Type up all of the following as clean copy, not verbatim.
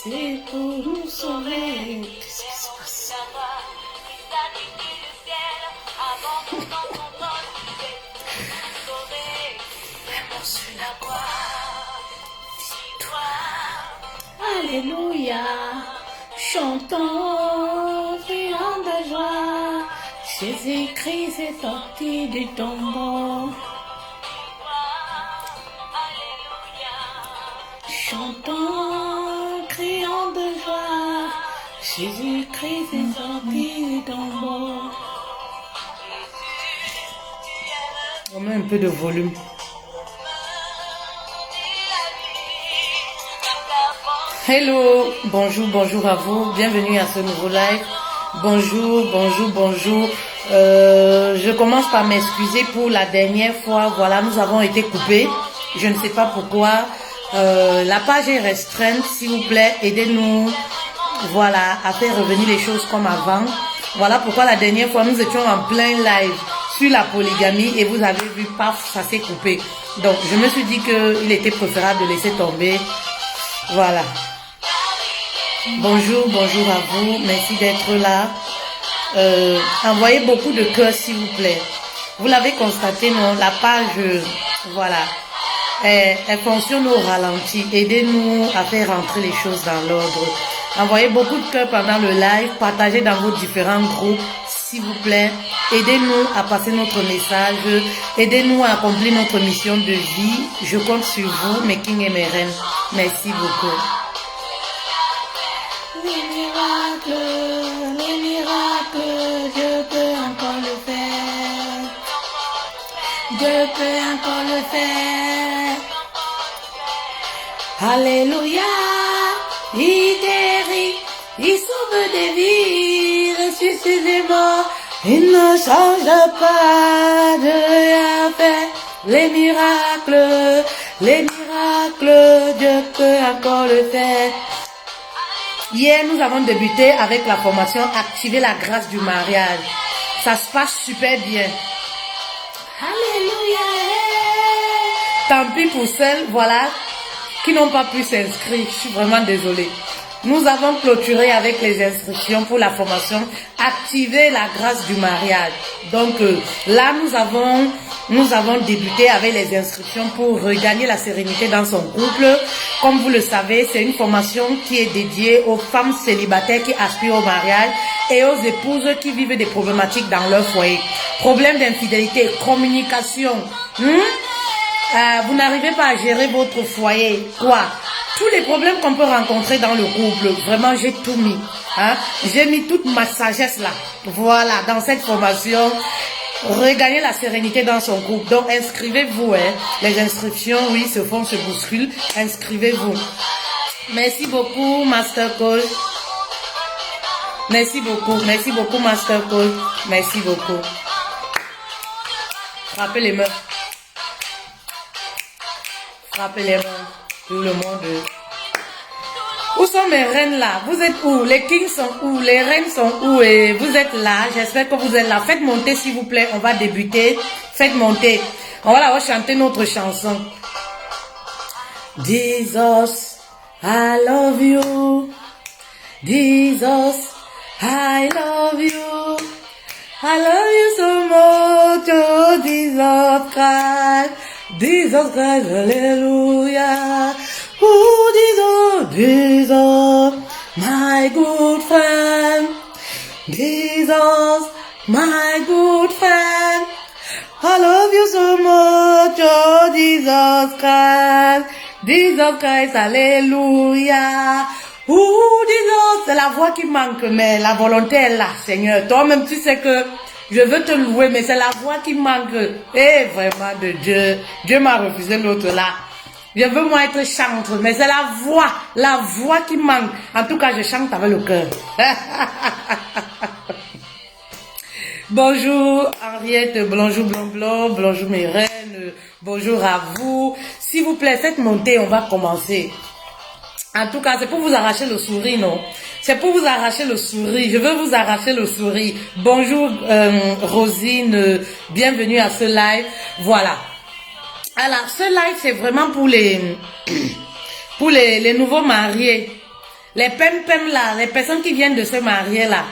C'est pour nous sauver. Qu'est-ce qui se passe? Vraiment sur la croix. Alléluia. Chantons, criant de joie. Jésus-Christ est sorti du tombeau. Chantons, criant de joie, Jésus-Christ est sorti du tombeau. On met un peu de volume. Hello, bonjour à vous, bienvenue à ce nouveau live. Bonjour. Je commence par m'excuser pour la dernière fois. Voilà, nous avons été coupés. Je ne sais pas pourquoi. La page est restreinte, s'il vous plaît, aidez-nous, voilà, à faire revenir les choses comme avant. Voilà pourquoi la dernière fois, nous étions en plein live sur la polygamie et vous avez vu, paf, ça s'est coupé. Donc, je me suis dit qu'il était préférable de laisser tomber. Voilà. Bonjour à vous, merci d'être là. Envoyez beaucoup de cœurs, s'il vous plaît. Vous l'avez constaté, non? La page, voilà. Elle fonctionne au ralenti. Aidez-nous à faire rentrer les choses dans l'ordre. Envoyez beaucoup de cœurs pendant le live. Partagez dans vos différents groupes, s'il vous plaît. Aidez-nous à passer notre message. Aidez-nous à accomplir notre mission de vie. Je compte sur vous, mes kings et mes reines. Merci beaucoup. Les miracles, Dieu peut encore le faire. Dieu peut encore le faire. Alléluia, il guérit, il sauve des vies, ressuscite les morts, il ne change pas de rien fait. Les miracles, Dieu peut encore le faire. Hier, nous avons débuté avec la formation Activer la grâce du mariage. Ça se passe super bien. Alléluia. Tant pis pour celles, voilà, qui n'ont pas pu s'inscrire. Je suis vraiment désolée. Nous avons clôturé avec les inscriptions pour la formation Activer la grâce du mariage. Donc là, nous avons débuté avec les inscriptions pour regagner la sérénité dans son couple. Comme vous le savez, c'est une formation qui est dédiée aux femmes célibataires qui aspirent au mariage et aux épouses qui vivent des problématiques dans leur foyer. Problèmes d'infidélité, communication. Vous n'arrivez pas à gérer votre foyer. Quoi? Tous les problèmes qu'on peut rencontrer dans le couple. Vraiment, j'ai tout mis. J'ai mis toute ma sagesse là. Voilà, dans cette formation. Regagner la sérénité dans son couple. Donc, inscrivez-vous. Les inscriptions, oui, se bousculent. Inscrivez-vous. Merci beaucoup, Master Coach. Merci beaucoup, Master Coach. Merci beaucoup. Frappez les mains. Frappez les mains. Tout le monde. Où sont mes reines là? Vous êtes où? Les kings sont où? Les reines sont où? Et vous êtes là? J'espère que vous êtes là. Faites monter s'il vous plaît. On va débuter. Faites monter. On va chanter notre chanson. Jesus, I love you. Jesus, I love you. I love you so much. Oh, Jesus Christ. Jesus Christ, hallelujah. Oh, Jesus, my good friend. Jesus, my good friend. I love you so much, oh, Jesus Christ, hallelujah. Oh, Jesus, c'est la voix qui manque, mais la volonté est là, Seigneur. Toi-même, tu sais que je veux te louer, mais c'est la voix qui manque. Eh, vraiment de Dieu. Dieu m'a refusé l'autre là. Je veux moi être chanteuse, mais c'est la voix qui manque. En tout cas, je chante avec le cœur. Bonjour Henriette, bonjour Blanc, bonjour mes reines, bonjour à vous. S'il vous plaît, faites monter, on va commencer. En tout cas, c'est pour vous arracher le sourire, non? C'est pour vous arracher le sourire. Je veux vous arracher le sourire. Bonjour Rosine, bienvenue à ce live. Voilà. Alors, ce live, c'est vraiment pour les nouveaux mariés. Les pem-pem là, les personnes qui viennent de se marier là.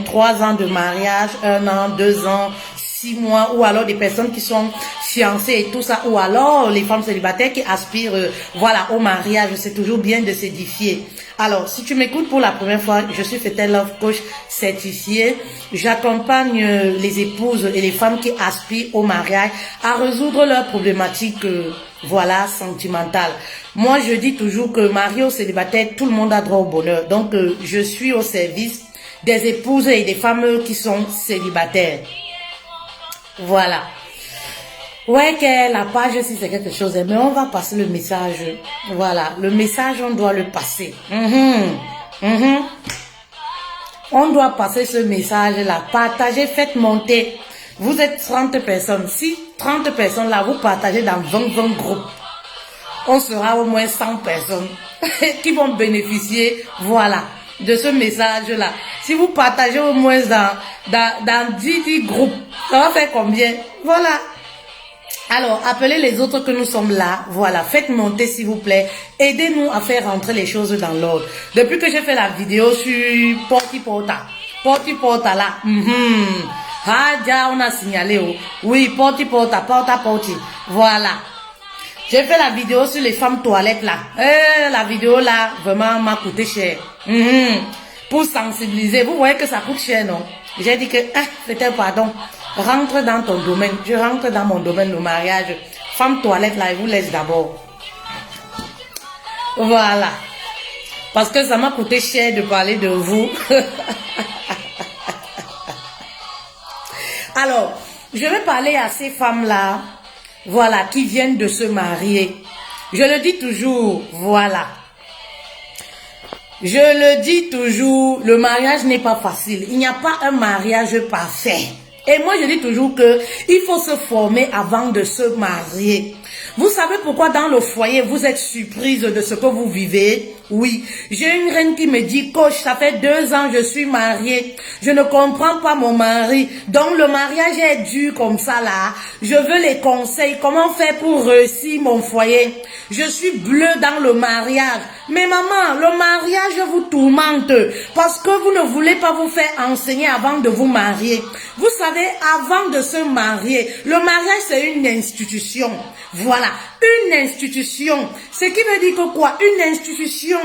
3 ans de mariage, 1 an, 2 ans, 6 mois, ou alors des personnes qui sont fiancées et tout ça, ou alors les femmes célibataires qui aspirent, voilà, au mariage. C'est toujours bien de s'édifier. Alors, si tu m'écoutes pour la première fois, je suis Fetel Love Coach certifié. J'accompagne les épouses et les femmes qui aspirent au mariage à résoudre leurs problématiques, voilà, sentimentales. Moi, je dis toujours que marié ou célibataire, tout le monde a droit au bonheur. Donc, je suis au service des épouses et des femmes qui sont célibataires. Voilà. Ouais, que la page, si c'est quelque chose, mais on va passer le message. Voilà, le message, on doit le passer. On doit passer ce message-là. Partagez, faites monter. Vous êtes 30 personnes. Si 30 personnes là, vous partagez dans 20 groupes, on sera au moins 100 personnes qui vont bénéficier, voilà, de ce message-là. Si vous partagez au moins dans 10 groupes, ça va faire combien? Voilà. Alors, appelez les autres que nous sommes là. Voilà, faites monter s'il vous plaît. Aidez-nous à faire rentrer les choses dans l'ordre. Depuis que j'ai fait la vidéo sur Porti Porta là. Ah, déjà, on a signalé. Oh. Oui, Porti. Voilà. J'ai fait la vidéo sur les femmes toilettes là. La vidéo là, vraiment m'a coûté cher. Pour sensibiliser. Vous voyez que ça coûte cher, non? J'ai dit que, peut-être pardon. Rentre dans ton domaine. Je rentre dans mon domaine, le mariage. Femme toilette là, je vous laisse d'abord. Voilà. Parce que ça m'a coûté cher de parler de vous. Alors, je vais parler à ces femmes-là, voilà, qui viennent de se marier. Je le dis toujours, voilà. Je le dis toujours, le mariage n'est pas facile. Il n'y a pas un mariage parfait. Et moi, je dis toujours que il faut se former avant de se marier. Vous savez pourquoi dans le foyer, vous êtes surprise de ce que vous vivez? Oui, j'ai une reine qui me dit, coach, ça fait 2 ans je suis mariée. Je ne comprends pas mon mari. Donc le mariage est dur comme ça là. Je veux les conseils. Comment faire pour réussir mon foyer? Je suis bleue dans le mariage. Mais maman, le mariage vous tourmente parce que vous ne voulez pas vous faire enseigner avant de vous marier. Vous savez, avant de se marier, le mariage c'est une institution. Voilà, une institution. Ce qui veut dire que quoi? Une institution.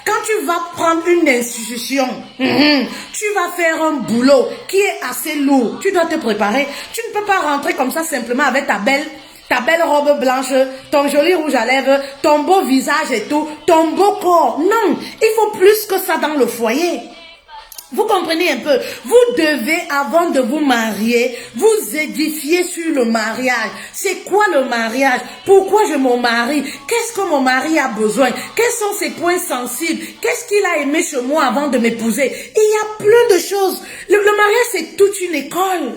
Quand tu vas prendre une institution, tu vas faire un boulot qui est assez lourd. Tu dois te préparer. Tu ne peux pas rentrer comme ça simplement avec ta belle robe blanche, ton joli rouge à lèvres, ton beau visage et tout, ton beau corps. Non, il faut plus que ça dans le foyer. Vous comprenez un peu? Vous devez, avant de vous marier, vous édifier sur le mariage. C'est quoi le mariage? Pourquoi je me marie? Qu'est-ce que mon mari a besoin? Quels sont ses points sensibles? Qu'est-ce qu'il a aimé chez moi avant de m'épouser? Il y a plein de choses. Le mariage, c'est toute une école.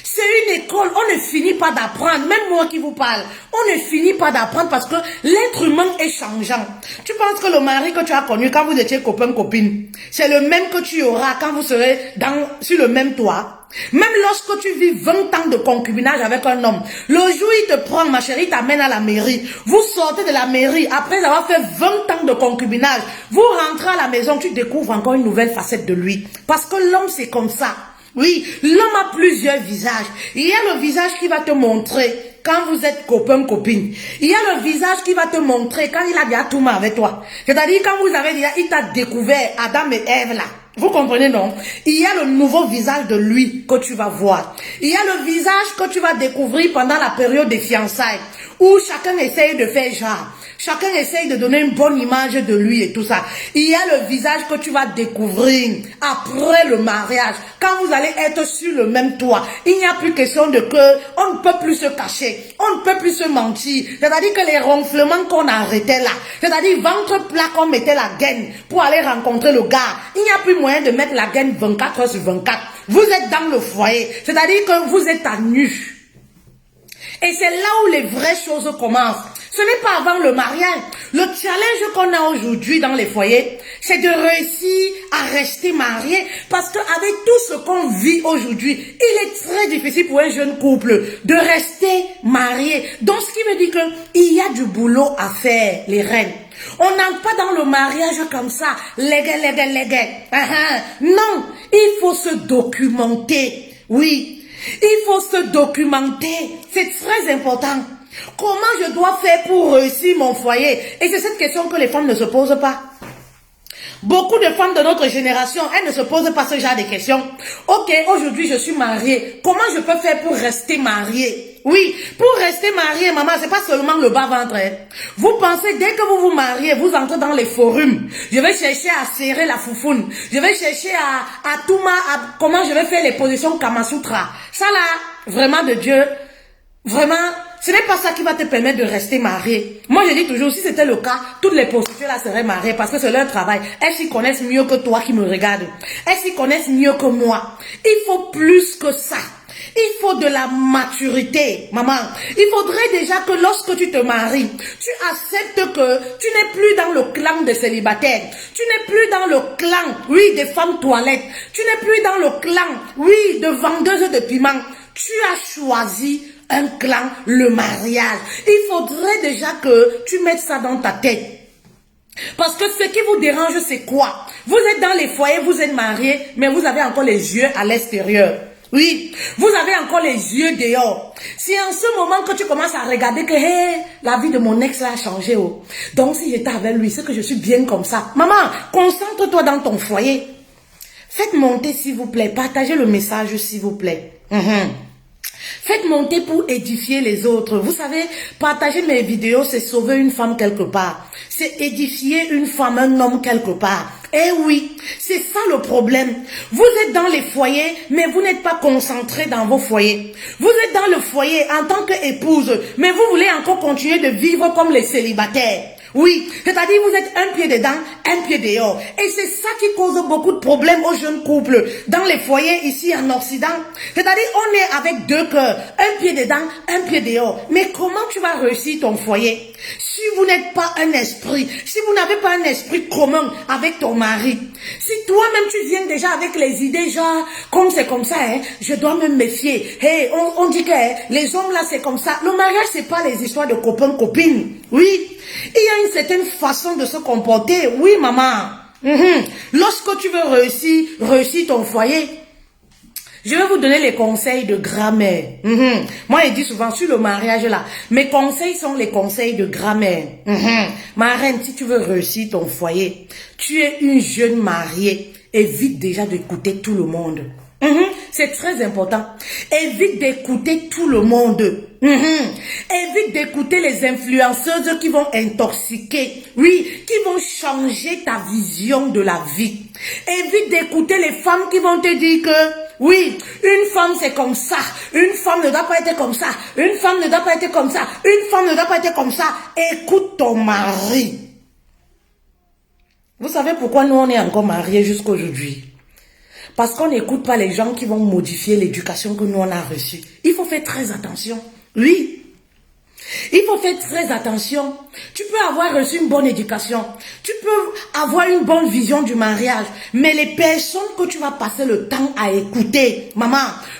C'est une école, on ne finit pas d'apprendre, même moi qui vous parle, on ne finit pas d'apprendre parce que l'être humain est changeant. Tu penses que le mari que tu as connu quand vous étiez copain-copine, c'est le même que tu auras quand vous serez sur le même toit? Même lorsque tu vis 20 ans de concubinage avec un homme, le jour il te prend, ma chérie, il t'amène à la mairie, vous sortez de la mairie, après avoir fait 20 ans de concubinage, vous rentrez à la maison, tu découvres encore une nouvelle facette de lui. Parce que l'homme c'est comme ça. Oui, l'homme a plusieurs visages. Il y a le visage qui va te montrer quand vous êtes copain-copine. Il y a le visage qui va te montrer quand il a déjà tout mal avec toi. C'est-à-dire quand vous avez déjà, il t'a découvert Adam et Ève là. Vous comprenez, non? Il y a le nouveau visage de lui que tu vas voir. Il y a le visage que tu vas découvrir pendant la période des fiançailles où chacun essaye de faire genre. Chacun essaye de donner une bonne image de lui et tout ça. Il y a le visage que tu vas découvrir après le mariage. Quand vous allez être sur le même toit, il n'y a plus question de que on ne peut plus se cacher. On ne peut plus se mentir. C'est-à-dire que les ronflements qu'on arrêtait là, c'est-à-dire ventre plat qu'on mettait la gaine pour aller rencontrer le gars, il n'y a plus moyen de mettre la gaine 24 heures sur 24. Vous êtes dans le foyer. C'est-à-dire que vous êtes à nu. Et c'est là où les vraies choses commencent. Ce n'est pas avant le mariage. Le challenge qu'on a aujourd'hui dans les foyers, c'est de réussir à rester marié. Parce qu'avec tout ce qu'on vit aujourd'hui, il est très difficile pour un jeune couple de rester marié. Donc, ce qui veut dire qu'il y a du boulot à faire, les reines. On n'entre pas dans le mariage comme ça, légué. Non, il faut se documenter. Oui, il faut se documenter. C'est très important. Comment je dois faire pour réussir mon foyer? Et c'est cette question que les femmes ne se posent pas. Beaucoup de femmes de notre génération, elles ne se posent pas ce genre de questions. Ok, aujourd'hui je suis mariée. Comment je peux faire pour rester mariée? Oui, pour rester mariée, maman, c'est pas seulement le bas-ventre. Hein. Vous pensez, dès que vous vous mariez, vous entrez dans les forums. Je vais chercher à serrer la foufoune. Je vais chercher à comment je vais faire les positions Kama Sutra. Ça là, vraiment de Dieu, vraiment... Ce n'est pas ça qui va te permettre de rester marié. Moi, je dis toujours, si c'était le cas, toutes les prostituées là seraient mariées parce que c'est leur travail. Elles s'y connaissent mieux que toi qui me regardes. Elles s'y connaissent mieux que moi. Il faut plus que ça. Il faut de la maturité, maman. Il faudrait déjà que lorsque tu te maries, tu acceptes que tu n'es plus dans le clan des célibataires. Tu n'es plus dans le clan, oui, des femmes toilettes. Tu n'es plus dans le clan, oui, de vendeuses de piments. Tu as choisi un clan, le mariage. Il faudrait déjà que tu mettes ça dans ta tête. Parce que ce qui vous dérange, c'est quoi? Vous êtes dans les foyers, vous êtes mariés, mais vous avez encore les yeux à l'extérieur. Oui, vous avez encore les yeux dehors. C'est en ce moment que tu commences à regarder que hey, la vie de mon ex a changé. Oh. Donc si j'étais avec lui, c'est que je suis bien comme ça. Maman, concentre-toi dans ton foyer. Faites monter s'il vous plaît. Partagez le message s'il vous plaît. Faites monter pour édifier les autres. Vous savez, partager mes vidéos, c'est sauver une femme quelque part. C'est édifier une femme, un homme quelque part. Eh oui, c'est ça le problème. Vous êtes dans les foyers, mais vous n'êtes pas concentré dans vos foyers. Vous êtes dans le foyer en tant qu'épouse, mais vous voulez encore continuer de vivre comme les célibataires. Oui, c'est-à-dire vous êtes un pied dedans, un pied dehors. Et c'est ça qui cause beaucoup de problèmes aux jeunes couples dans les foyers ici en Occident. C'est-à-dire on est avec deux cœurs, un pied dedans, un pied dehors. Mais comment tu vas réussir ton foyer si vous n'êtes pas un esprit, si vous n'avez pas un esprit commun avec ton mari? Si toi-même tu viens déjà avec les idées genre, comme c'est comme ça, hein, je dois me méfier. Hey, on dit que hein, les hommes là c'est comme ça. Le mariage c'est pas les histoires de copains-copines. Oui. Il y a une certaine façon de se comporter. Oui, maman. Lorsque tu veux réussir ton foyer, je vais vous donner les conseils de grammaire. Moi, je dis souvent sur le mariage là, mes conseils sont les conseils de grammaire. Ma reine, si tu veux réussir ton foyer, tu es une jeune mariée, évite déjà d'écouter tout le monde. C'est très important. Évite d'écouter tout le monde. Évite d'écouter les influenceuses qui vont intoxiquer. Oui, qui vont changer ta vision de la vie. Évite d'écouter les femmes qui vont te dire que oui, une femme c'est comme ça. Une femme ne doit pas être comme ça. Une femme ne doit pas être comme ça. Une femme ne doit pas être comme ça. Écoute ton mari. Vous savez pourquoi nous on est encore mariés jusqu'à aujourd'hui? Parce qu'on n'écoute pas les gens qui vont modifier l'éducation que nous on a reçue. Il faut faire très attention. Oui. Il faut faire très attention. Tu peux avoir reçu une bonne éducation. Tu peux avoir une bonne vision du mariage. Mais les personnes que tu vas passer le temps à écouter, maman,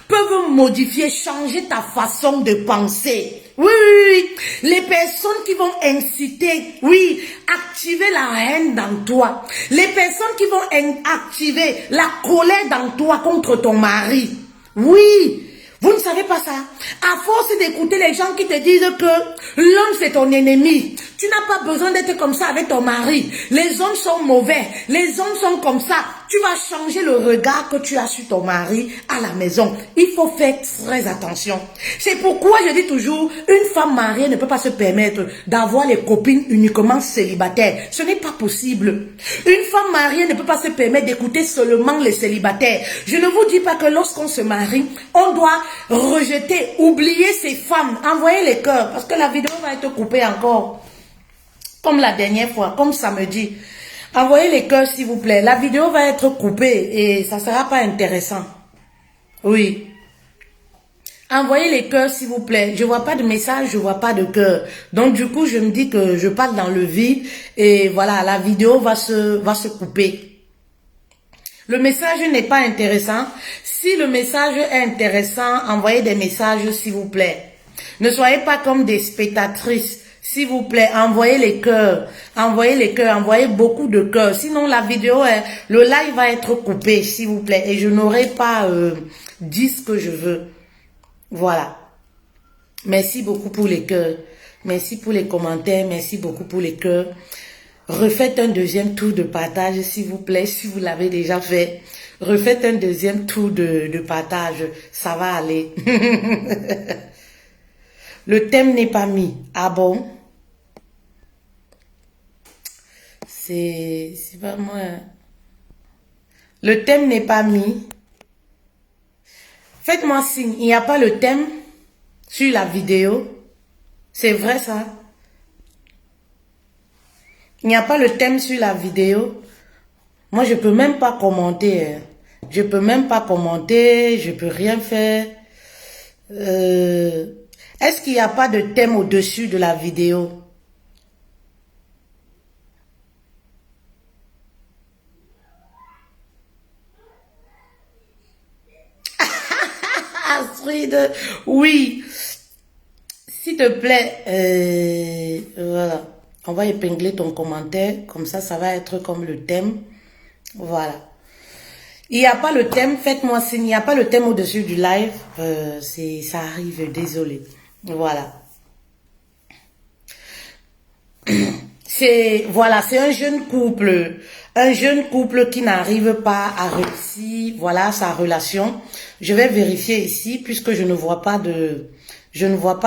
peuvent modifier, changer ta façon de penser. Oui. Les personnes qui vont inciter, oui, activer la haine dans toi. Les personnes qui vont activer la colère dans toi contre ton mari. Oui. Vous ne savez pas ça. À force d'écouter les gens qui te disent que l'homme c'est ton ennemi. Tu n'as pas besoin d'être comme ça avec ton mari. Les hommes sont mauvais. Les hommes sont comme ça. Tu vas changer le regard que tu as sur ton mari à la maison. Il faut faire très attention. C'est pourquoi je dis toujours, une femme mariée ne peut pas se permettre d'avoir les copines uniquement célibataires. Ce n'est pas possible. Une femme mariée ne peut pas se permettre d'écouter seulement les célibataires. Je ne vous dis pas que lorsqu'on se marie, on doit rejeter, oublier ces femmes, envoyer les cœurs, parce que la vidéo va être coupée encore. Comme la dernière fois, comme samedi. Envoyez les cœurs s'il vous plaît. La vidéo va être coupée et ça ne sera pas intéressant. Oui. Envoyez les cœurs, s'il vous plaît. Je vois pas de message, je vois pas de cœur. Donc, du coup, je me dis que je parle dans le vide et voilà, la vidéo va se couper. Le message n'est pas intéressant. Si le message est intéressant, envoyez des messages, s'il vous plaît. Ne soyez pas comme des spectatrices. S'il vous plaît, envoyez les cœurs. Envoyez les cœurs, envoyez beaucoup de cœurs. Sinon, la vidéo, le live va être coupé, s'il vous plaît. Et je n'aurai pas dit ce que je veux. Voilà. Merci beaucoup pour les cœurs. Merci pour les commentaires. Merci beaucoup pour les cœurs. Refaites un deuxième tour de partage, s'il vous plaît, si vous l'avez déjà fait. Refaites un deuxième tour de partage. Ça va aller. Le thème n'est pas mis. Ah bon? C'est pas moi. Le thème n'est pas mis. Faites-moi signe. Il n'y a pas le thème sur la vidéo. C'est vrai ça? Il n'y a pas le thème sur la vidéo. Moi, je peux même pas commenter. Hein. Je peux même pas commenter. Je peux rien faire. Est-ce qu'il n'y a pas de thème au-dessus de la vidéo? Astrid, oui. S'il te plaît, voilà. On va épingler ton commentaire. Comme ça va être comme le thème. Voilà. Il n'y a pas le thème. Faites-moi signe. Il n'y a pas le thème au-dessus du live. Ça arrive. Désolé. Voilà. Voilà, c'est un jeune couple qui n'arrive pas à réussir, voilà, sa relation. Je vais vérifier ici, puisque je ne vois pas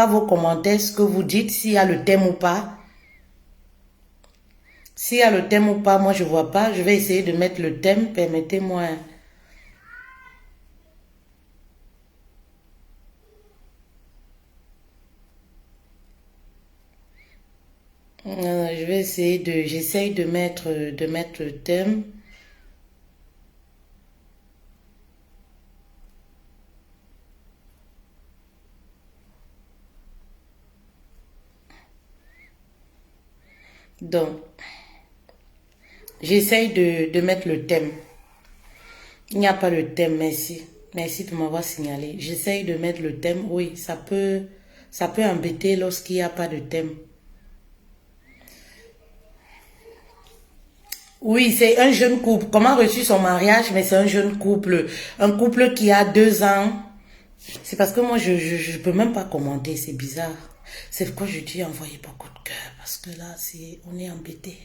vos commentaires, ce que vous dites, s'il y a le thème ou pas. S'il y a le thème ou pas, moi je vois pas. Je vais essayer de mettre le thème, permettez-moi. Je vais essayer j'essaye de mettre le thème. Donc, j'essaye de mettre le thème. Il n'y a pas le thème, merci. Merci de m'avoir signalé. J'essaye de mettre le thème. Oui, ça peut embêter lorsqu'il n'y a pas de thème. Oui, c'est un jeune couple. Comment reçu son mariage, mais c'est un jeune couple. Un couple qui a 2 ans. C'est parce que moi, je peux même pas commenter. C'est bizarre. C'est pourquoi je dis envoyer beaucoup de cœur. Parce que là, on est embêté.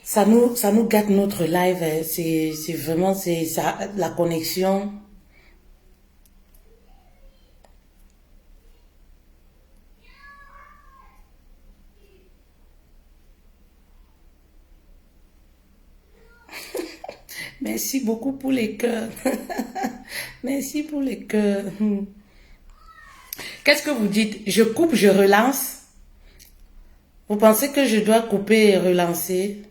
Ça nous gâte notre live. Hein. C'est vraiment, c'est ça, la connexion. Merci beaucoup pour les cœurs. Merci pour les cœurs. Qu'est-ce que vous dites? Je coupe, je relance. Vous pensez que je dois couper et relancer?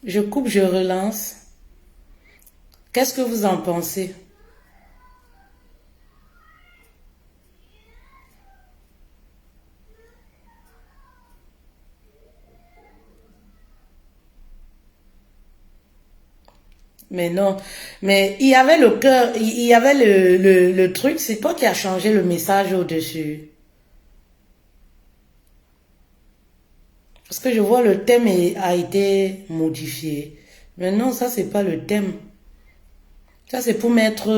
Je coupe, je relance. Qu'est-ce que vous en pensez? Mais non, mais il y avait le cœur, il y avait le truc, c'est toi qui as changé le message au-dessus. Parce que je vois le thème a été modifié. Mais non, ça c'est pas le thème. Ça c'est pour mettre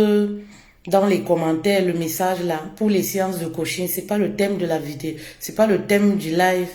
dans les commentaires le message là, pour les séances de coaching. C'est pas le thème de la vidéo, c'est pas le thème du live.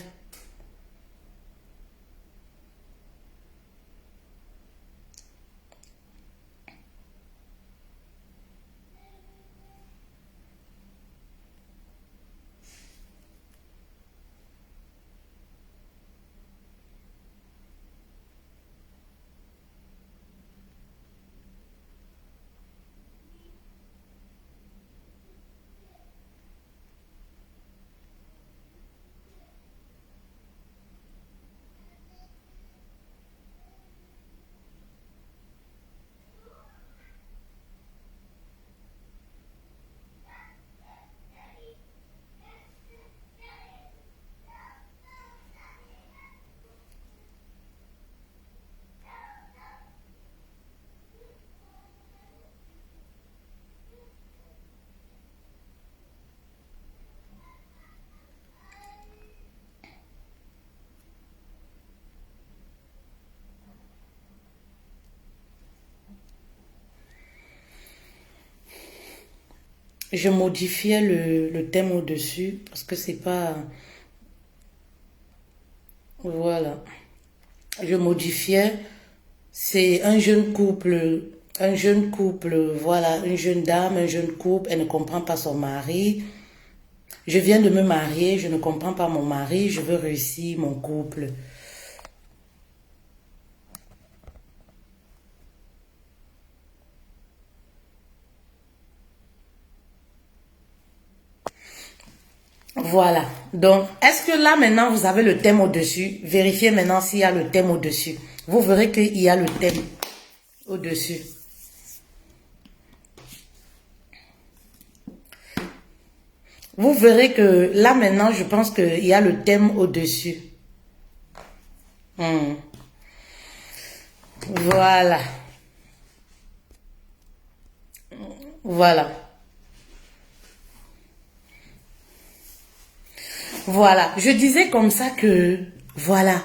Je modifiais le thème au-dessus parce que c'est pas... Voilà. Je modifiais. C'est un jeune couple, voilà, une jeune dame, un jeune couple, elle ne comprend pas son mari. Je viens de me marier, je ne comprends pas mon mari, je veux réussir mon couple. Voilà. Donc, est-ce que là maintenant vous avez le thème au-dessus? Vérifiez maintenant s'il y a le thème au-dessus. Vous verrez qu'il y a le thème au-dessus. Vous verrez que là maintenant, je pense qu'il y a le thème au-dessus. Voilà. Voilà. Voilà. Je disais comme ça que, voilà,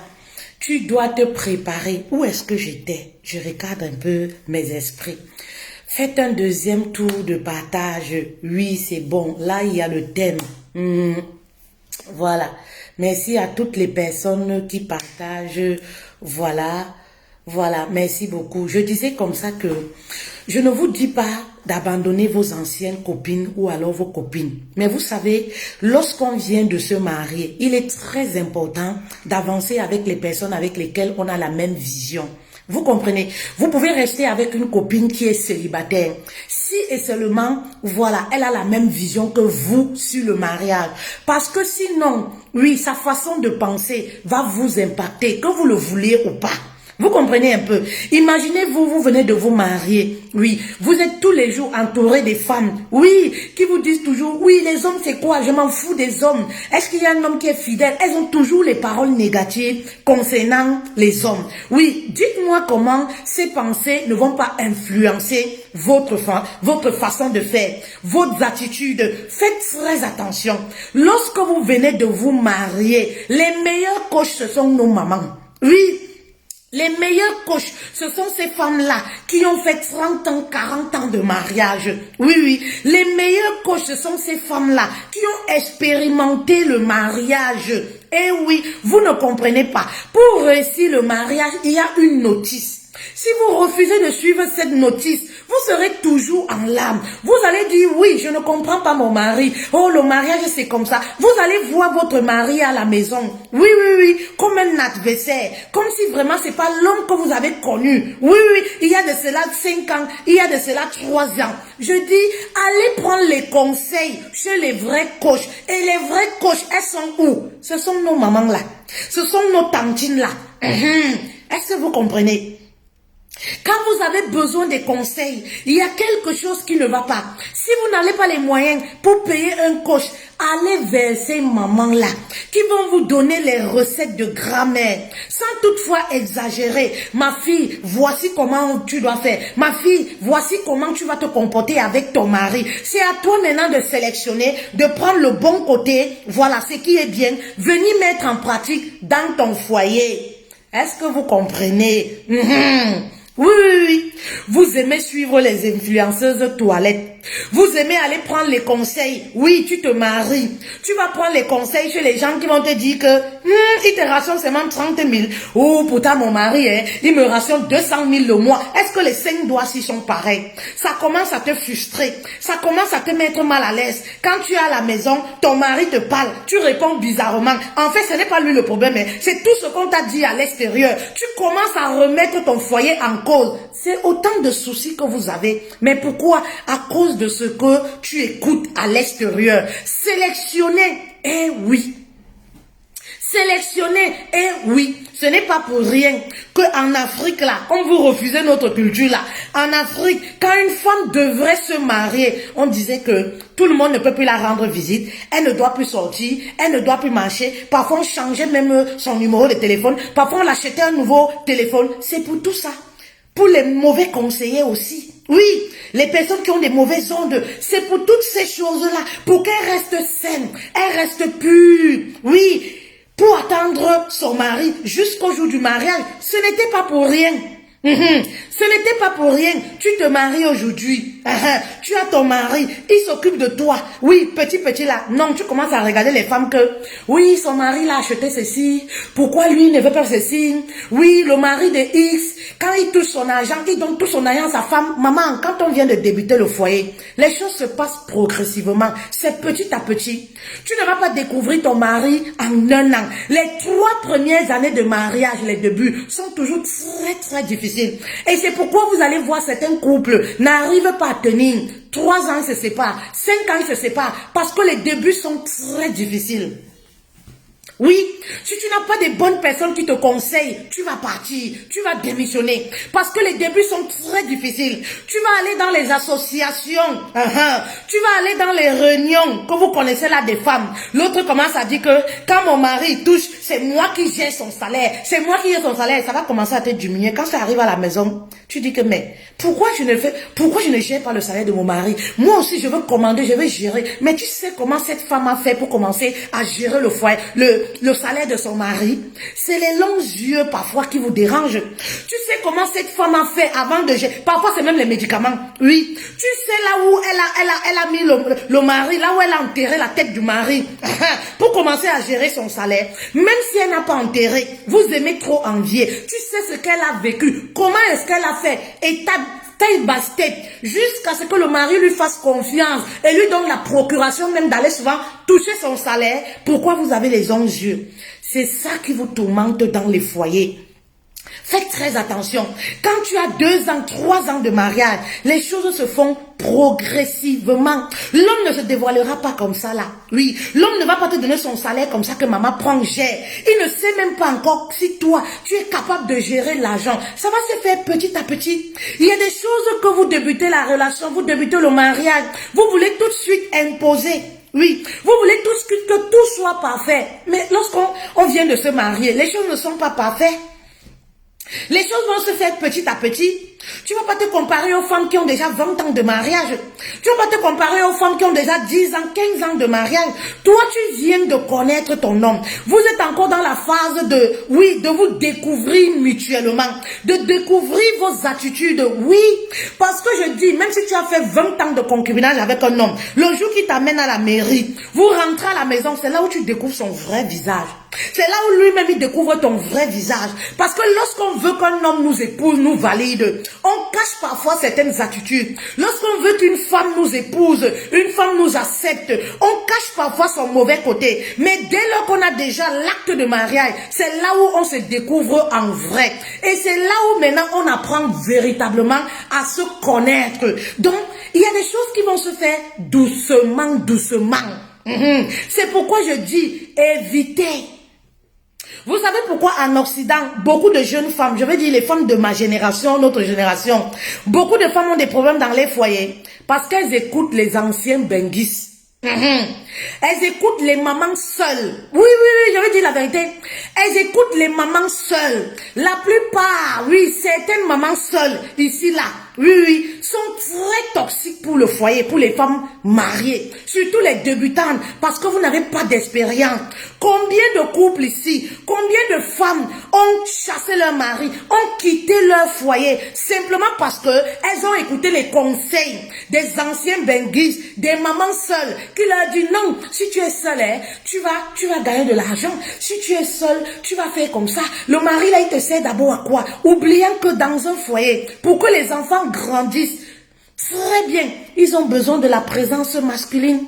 tu dois te préparer. Où est-ce que j'étais? Je regarde un peu mes esprits. Faites un deuxième tour de partage. Oui, c'est bon. Là, il y a le thème. Voilà. Merci à toutes les personnes qui partagent. Voilà. Voilà. Merci beaucoup. Je disais comme ça que je ne vous dis pas d'abandonner vos anciennes copines ou alors vos copines. Mais vous savez, lorsqu'on vient de se marier, il est très important d'avancer avec les personnes avec lesquelles on a la même vision. Vous comprenez? Vous pouvez rester avec une copine qui est célibataire. Si et seulement, voilà, elle a la même vision que vous sur le mariage. Parce que sinon, oui, sa façon de penser va vous impacter, que vous le vouliez ou pas. Vous comprenez un peu? Imaginez-vous, vous venez de vous marier. Oui, vous êtes tous les jours entouré des femmes. Oui, qui vous disent toujours, oui, les hommes c'est quoi? Je m'en fous des hommes. Est-ce qu'il y a un homme qui est fidèle? Elles ont toujours les paroles négatives concernant les hommes. Oui, dites-moi comment ces pensées ne vont pas influencer votre façon de faire, vos attitudes. Faites très attention. Lorsque vous venez de vous marier, les meilleurs coachs, ce sont nos mamans. Oui. Les meilleurs coachs, ce sont ces femmes-là qui ont fait 30 ans, 40 ans de mariage. Oui, oui. Les meilleurs coachs, ce sont ces femmes-là qui ont expérimenté le mariage. Et oui, vous ne comprenez pas. Pour réussir le mariage, il y a une notice. Si vous refusez de suivre cette notice, vous serez toujours en larmes. Vous allez dire, oui, je ne comprends pas mon mari. Oh, le mariage, c'est comme ça. Vous allez voir votre mari à la maison. Oui, oui, oui, comme un adversaire. Comme si vraiment, c'est pas l'homme que vous avez connu. Oui, oui, il y a de cela 5 ans, il y a de cela 3 ans. Je dis, allez prendre les conseils chez les vrais coachs. Et les vrais coachs, elles sont où? Ce sont nos mamans là. Ce sont nos tantines là. Est-ce que vous comprenez? Quand vous avez besoin des conseils, il y a quelque chose qui ne va pas. Si vous n'avez pas les moyens pour payer un coach, allez vers ces mamans-là qui vont vous donner les recettes de grammaire sans toutefois exagérer. Ma fille, voici comment tu dois faire. Ma fille, voici comment tu vas te comporter avec ton mari. C'est à toi maintenant de sélectionner, de prendre le bon côté. Voilà ce qui est bien. Venir mettre en pratique dans ton foyer. Est-ce que vous comprenez? Oui, oui, oui. Vous aimez suivre les influenceuses toilettes. Vous aimez aller prendre les conseils. Oui, tu te maries. Tu vas prendre les conseils chez les gens qui vont te dire que il te rationne seulement 30 000. Oh, pourtant mon mari, il me rationne 200 000 le mois. Est-ce que les 5 doigts s'y sont pareils? Ça commence à te frustrer. Ça commence à te mettre mal à l'aise. Quand tu es à la maison, ton mari te parle. Tu réponds bizarrement. En fait, ce n'est pas lui le problème. C'est tout ce qu'on t'a dit à l'extérieur. Tu commences à remettre ton foyer en cause. C'est autant de soucis que vous avez. Mais pourquoi? À cause de ce que tu écoutes à l'extérieur. Sélectionnez. Eh oui. Sélectionner, et oui, ce n'est pas pour rien qu'en Afrique là, on vous refusait notre culture là. En Afrique, quand une femme devrait se marier, on disait que tout le monde ne peut plus la rendre visite, elle ne doit plus sortir, elle ne doit plus marcher. Parfois on changeait même son numéro de téléphone, parfois on l'achetait un nouveau téléphone. C'est pour tout ça. Pour les mauvais conseillers aussi. Oui, les personnes qui ont des mauvaises ondes, c'est pour toutes ces choses-là, pour qu'elles restent saines, elles restent pures. Oui. Pour attendre son mari jusqu'au jour du mariage, ce n'était pas pour rien. Ce n'était pas pour rien. Tu te maries aujourd'hui. Tu as ton mari, il s'occupe de toi. Oui, petit là. Non, tu commences à regarder les femmes que, oui, son mari l'a acheté ceci. Pourquoi lui ne veut pas ceci? Oui, le mari de X, quand il touche son argent, il donne tout son argent à sa femme. Maman, quand on vient de débuter le foyer, les choses se passent progressivement. C'est petit à petit. Tu ne vas pas découvrir ton mari en un an. Les 3 premières années de mariage, les débuts, sont toujours très difficiles. Et c'est pourquoi vous allez voir certains couples n'arrivent pas à tenir. 3 ans, ils se séparent. 5 ans, ils se séparent. Parce que les débuts sont très difficiles. Oui, si tu n'as pas de bonnes personnes qui te conseillent, tu vas partir, tu vas démissionner. Parce que les débuts sont très difficiles. Tu vas aller dans les associations, tu vas aller dans les réunions que vous connaissez là des femmes. L'autre commence à dire que quand mon mari touche, c'est moi qui gère son salaire. C'est moi qui gère son salaire. Ça va commencer à te diminuer. Quand ça arrive à la maison, tu dis que mais pourquoi je ne gère pas le salaire de mon mari? Moi aussi, je veux commander, je veux gérer. Mais tu sais comment cette femme a fait pour commencer à gérer le foyer, le salaire de son mari? C'est les longs yeux parfois qui vous dérangent. Tu sais comment cette femme a fait avant de gérer? Parfois, c'est même les médicaments. Oui. Tu sais là où elle a mis le mari, là où elle a enterré la tête du mari pour commencer à gérer son salaire. Même si elle n'a pas enterré, vous aimez trop envier. Tu sais ce qu'elle a vécu. Comment est-ce qu'elle a fait? Et taille basse-tête, jusqu'à ce que le mari lui fasse confiance et lui donne la procuration même d'aller souvent toucher son salaire. Pourquoi vous avez les 11 yeux? C'est ça qui vous tourmente dans les foyers. Faites très attention. Quand tu as 2 ans, 3 ans de mariage, les choses se font progressivement. L'homme ne se dévoilera pas comme ça là. Oui, l'homme ne va pas te donner son salaire comme ça que maman prend, gère. Il ne sait même pas encore si toi, tu es capable de gérer l'argent. Ça va se faire petit à petit. Il y a des choses que vous débutez la relation, vous débutez le mariage. Vous voulez tout de suite imposer. Oui, vous voulez tout de suite que tout soit parfait. Mais lorsqu'on vient de se marier, les choses ne sont pas parfaites. Les choses vont se faire petit à petit. Tu ne vas pas te comparer aux femmes qui ont déjà 20 ans de mariage. Tu ne vas pas te comparer aux femmes qui ont déjà 10 ans, 15 ans de mariage. Toi, tu viens de connaître ton homme. Vous êtes encore dans la phase de vous découvrir mutuellement. De découvrir vos attitudes. Oui, parce que je dis, même si tu as fait 20 ans de concubinage avec un homme, le jour qu'il t'amène à la mairie, vous rentrez à la maison, c'est là où tu découvres son vrai visage. C'est là où lui-même il découvre ton vrai visage. Parce que lorsqu'on veut qu'un homme nous épouse, nous valide, on cache parfois certaines attitudes. Lorsqu'on veut qu'une femme nous épouse, une femme nous accepte, on cache parfois son mauvais côté. Mais dès lors qu'on a déjà l'acte de mariage, c'est là où on se découvre en vrai. Et c'est là où maintenant on apprend véritablement à se connaître. Donc, il y a des choses qui vont se faire doucement, doucement. C'est pourquoi je dis évitez. Vous savez pourquoi en Occident, beaucoup de jeunes femmes, je veux dire les femmes de ma génération, notre génération, beaucoup de femmes ont des problèmes dans les foyers parce qu'elles écoutent les anciens benguis. Elles écoutent les mamans seules. Oui, je veux dire la vérité. Elles écoutent les mamans seules. La plupart, oui, certaines mamans seules, ici, là, oui, sont très toxiques pour le foyer, pour les femmes mariées. Surtout les débutantes, parce que vous n'avez pas d'expérience. Combien de couples ici, combien de femmes ont chassé leur mari, ont quitté leur foyer, simplement parce que elles ont écouté les conseils des anciens benguis, des mamans seules, qui leur disent non, si tu es seule, tu vas gagner de l'argent. Si tu es seule, tu vas faire comme ça. Le mari là, il te sert d'abord à quoi? Oubliant que dans un foyer, pour que les enfants grandissent très bien, ils ont besoin de la présence masculine.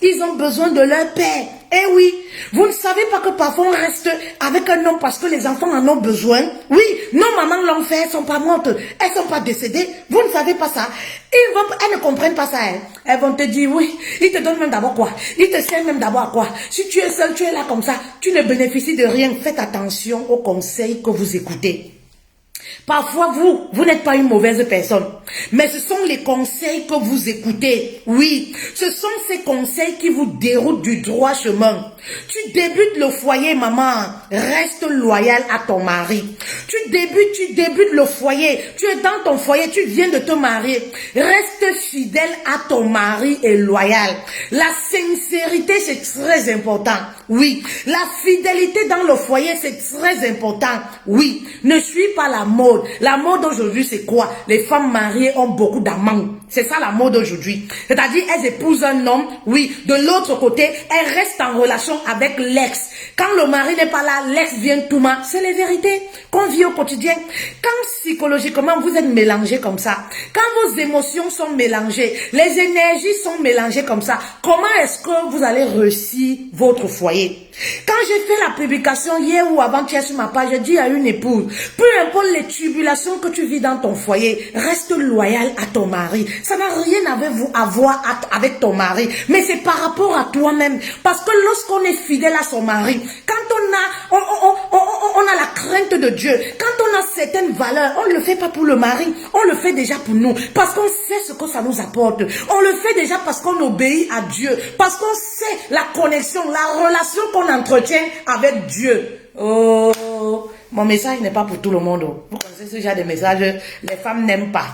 Ils ont besoin de leur père. Eh oui, vous ne savez pas que parfois on reste avec un homme parce que les enfants en ont besoin. Oui, nos mamans l'ont fait, elles sont pas mortes, elles sont pas décédées. Vous ne savez pas ça. Elles ne comprennent pas ça. Elles vont te dire oui, ils te donnent même d'abord quoi? Ils te servent même d'abord à quoi? Si tu es seul, tu es là comme ça, tu ne bénéficies de rien. Faites attention aux conseils que vous écoutez. Parfois, vous n'êtes pas une mauvaise personne, mais ce sont les conseils que vous écoutez. Oui, ce sont ces conseils qui vous déroutent du droit chemin. Tu débutes le foyer, maman. Reste loyal à ton mari. Tu débutes le foyer. Tu es dans ton foyer, tu viens de te marier. Reste fidèle à ton mari et loyal. La sincérité, c'est très important. Oui. La fidélité dans le foyer, c'est très important. Oui. Ne suis pas la mode. La mode aujourd'hui, c'est quoi? Les femmes mariées ont beaucoup d'amants. C'est ça la mode aujourd'hui. C'est-à-dire, elles épousent un homme, oui. De l'autre côté, elles restent en relation avec l'ex. Quand le mari n'est pas là, l'ex vient tout mal. C'est les vérités qu'on vit au quotidien. Quand psychologiquement vous êtes mélangés comme ça, quand vos émotions sont mélangées, les énergies sont mélangées comme ça, comment est-ce que vous allez réussir votre foyer? Quand j'ai fait la publication hier ou avant-hier sur ma page, j'ai dit à une épouse, peu importe les tribulations que tu vis dans ton foyer, reste loyal à ton mari. Ça n'a rien à voir avec ton mari, mais c'est par rapport à toi-même. Parce que lorsqu'on est fidèle à son mari, quand on a la crainte de Dieu, quand on a certaines valeurs, on ne le fait pas pour le mari, on le fait déjà pour nous, parce qu'on sait ce que ça nous apporte. On le fait déjà parce qu'on obéit à Dieu, parce qu'on sait la connexion, la relation qu'on entretient avec Dieu. Oh, mon message n'est pas pour tout le monde. Vous connaissez ce genre de message, les femmes n'aiment pas.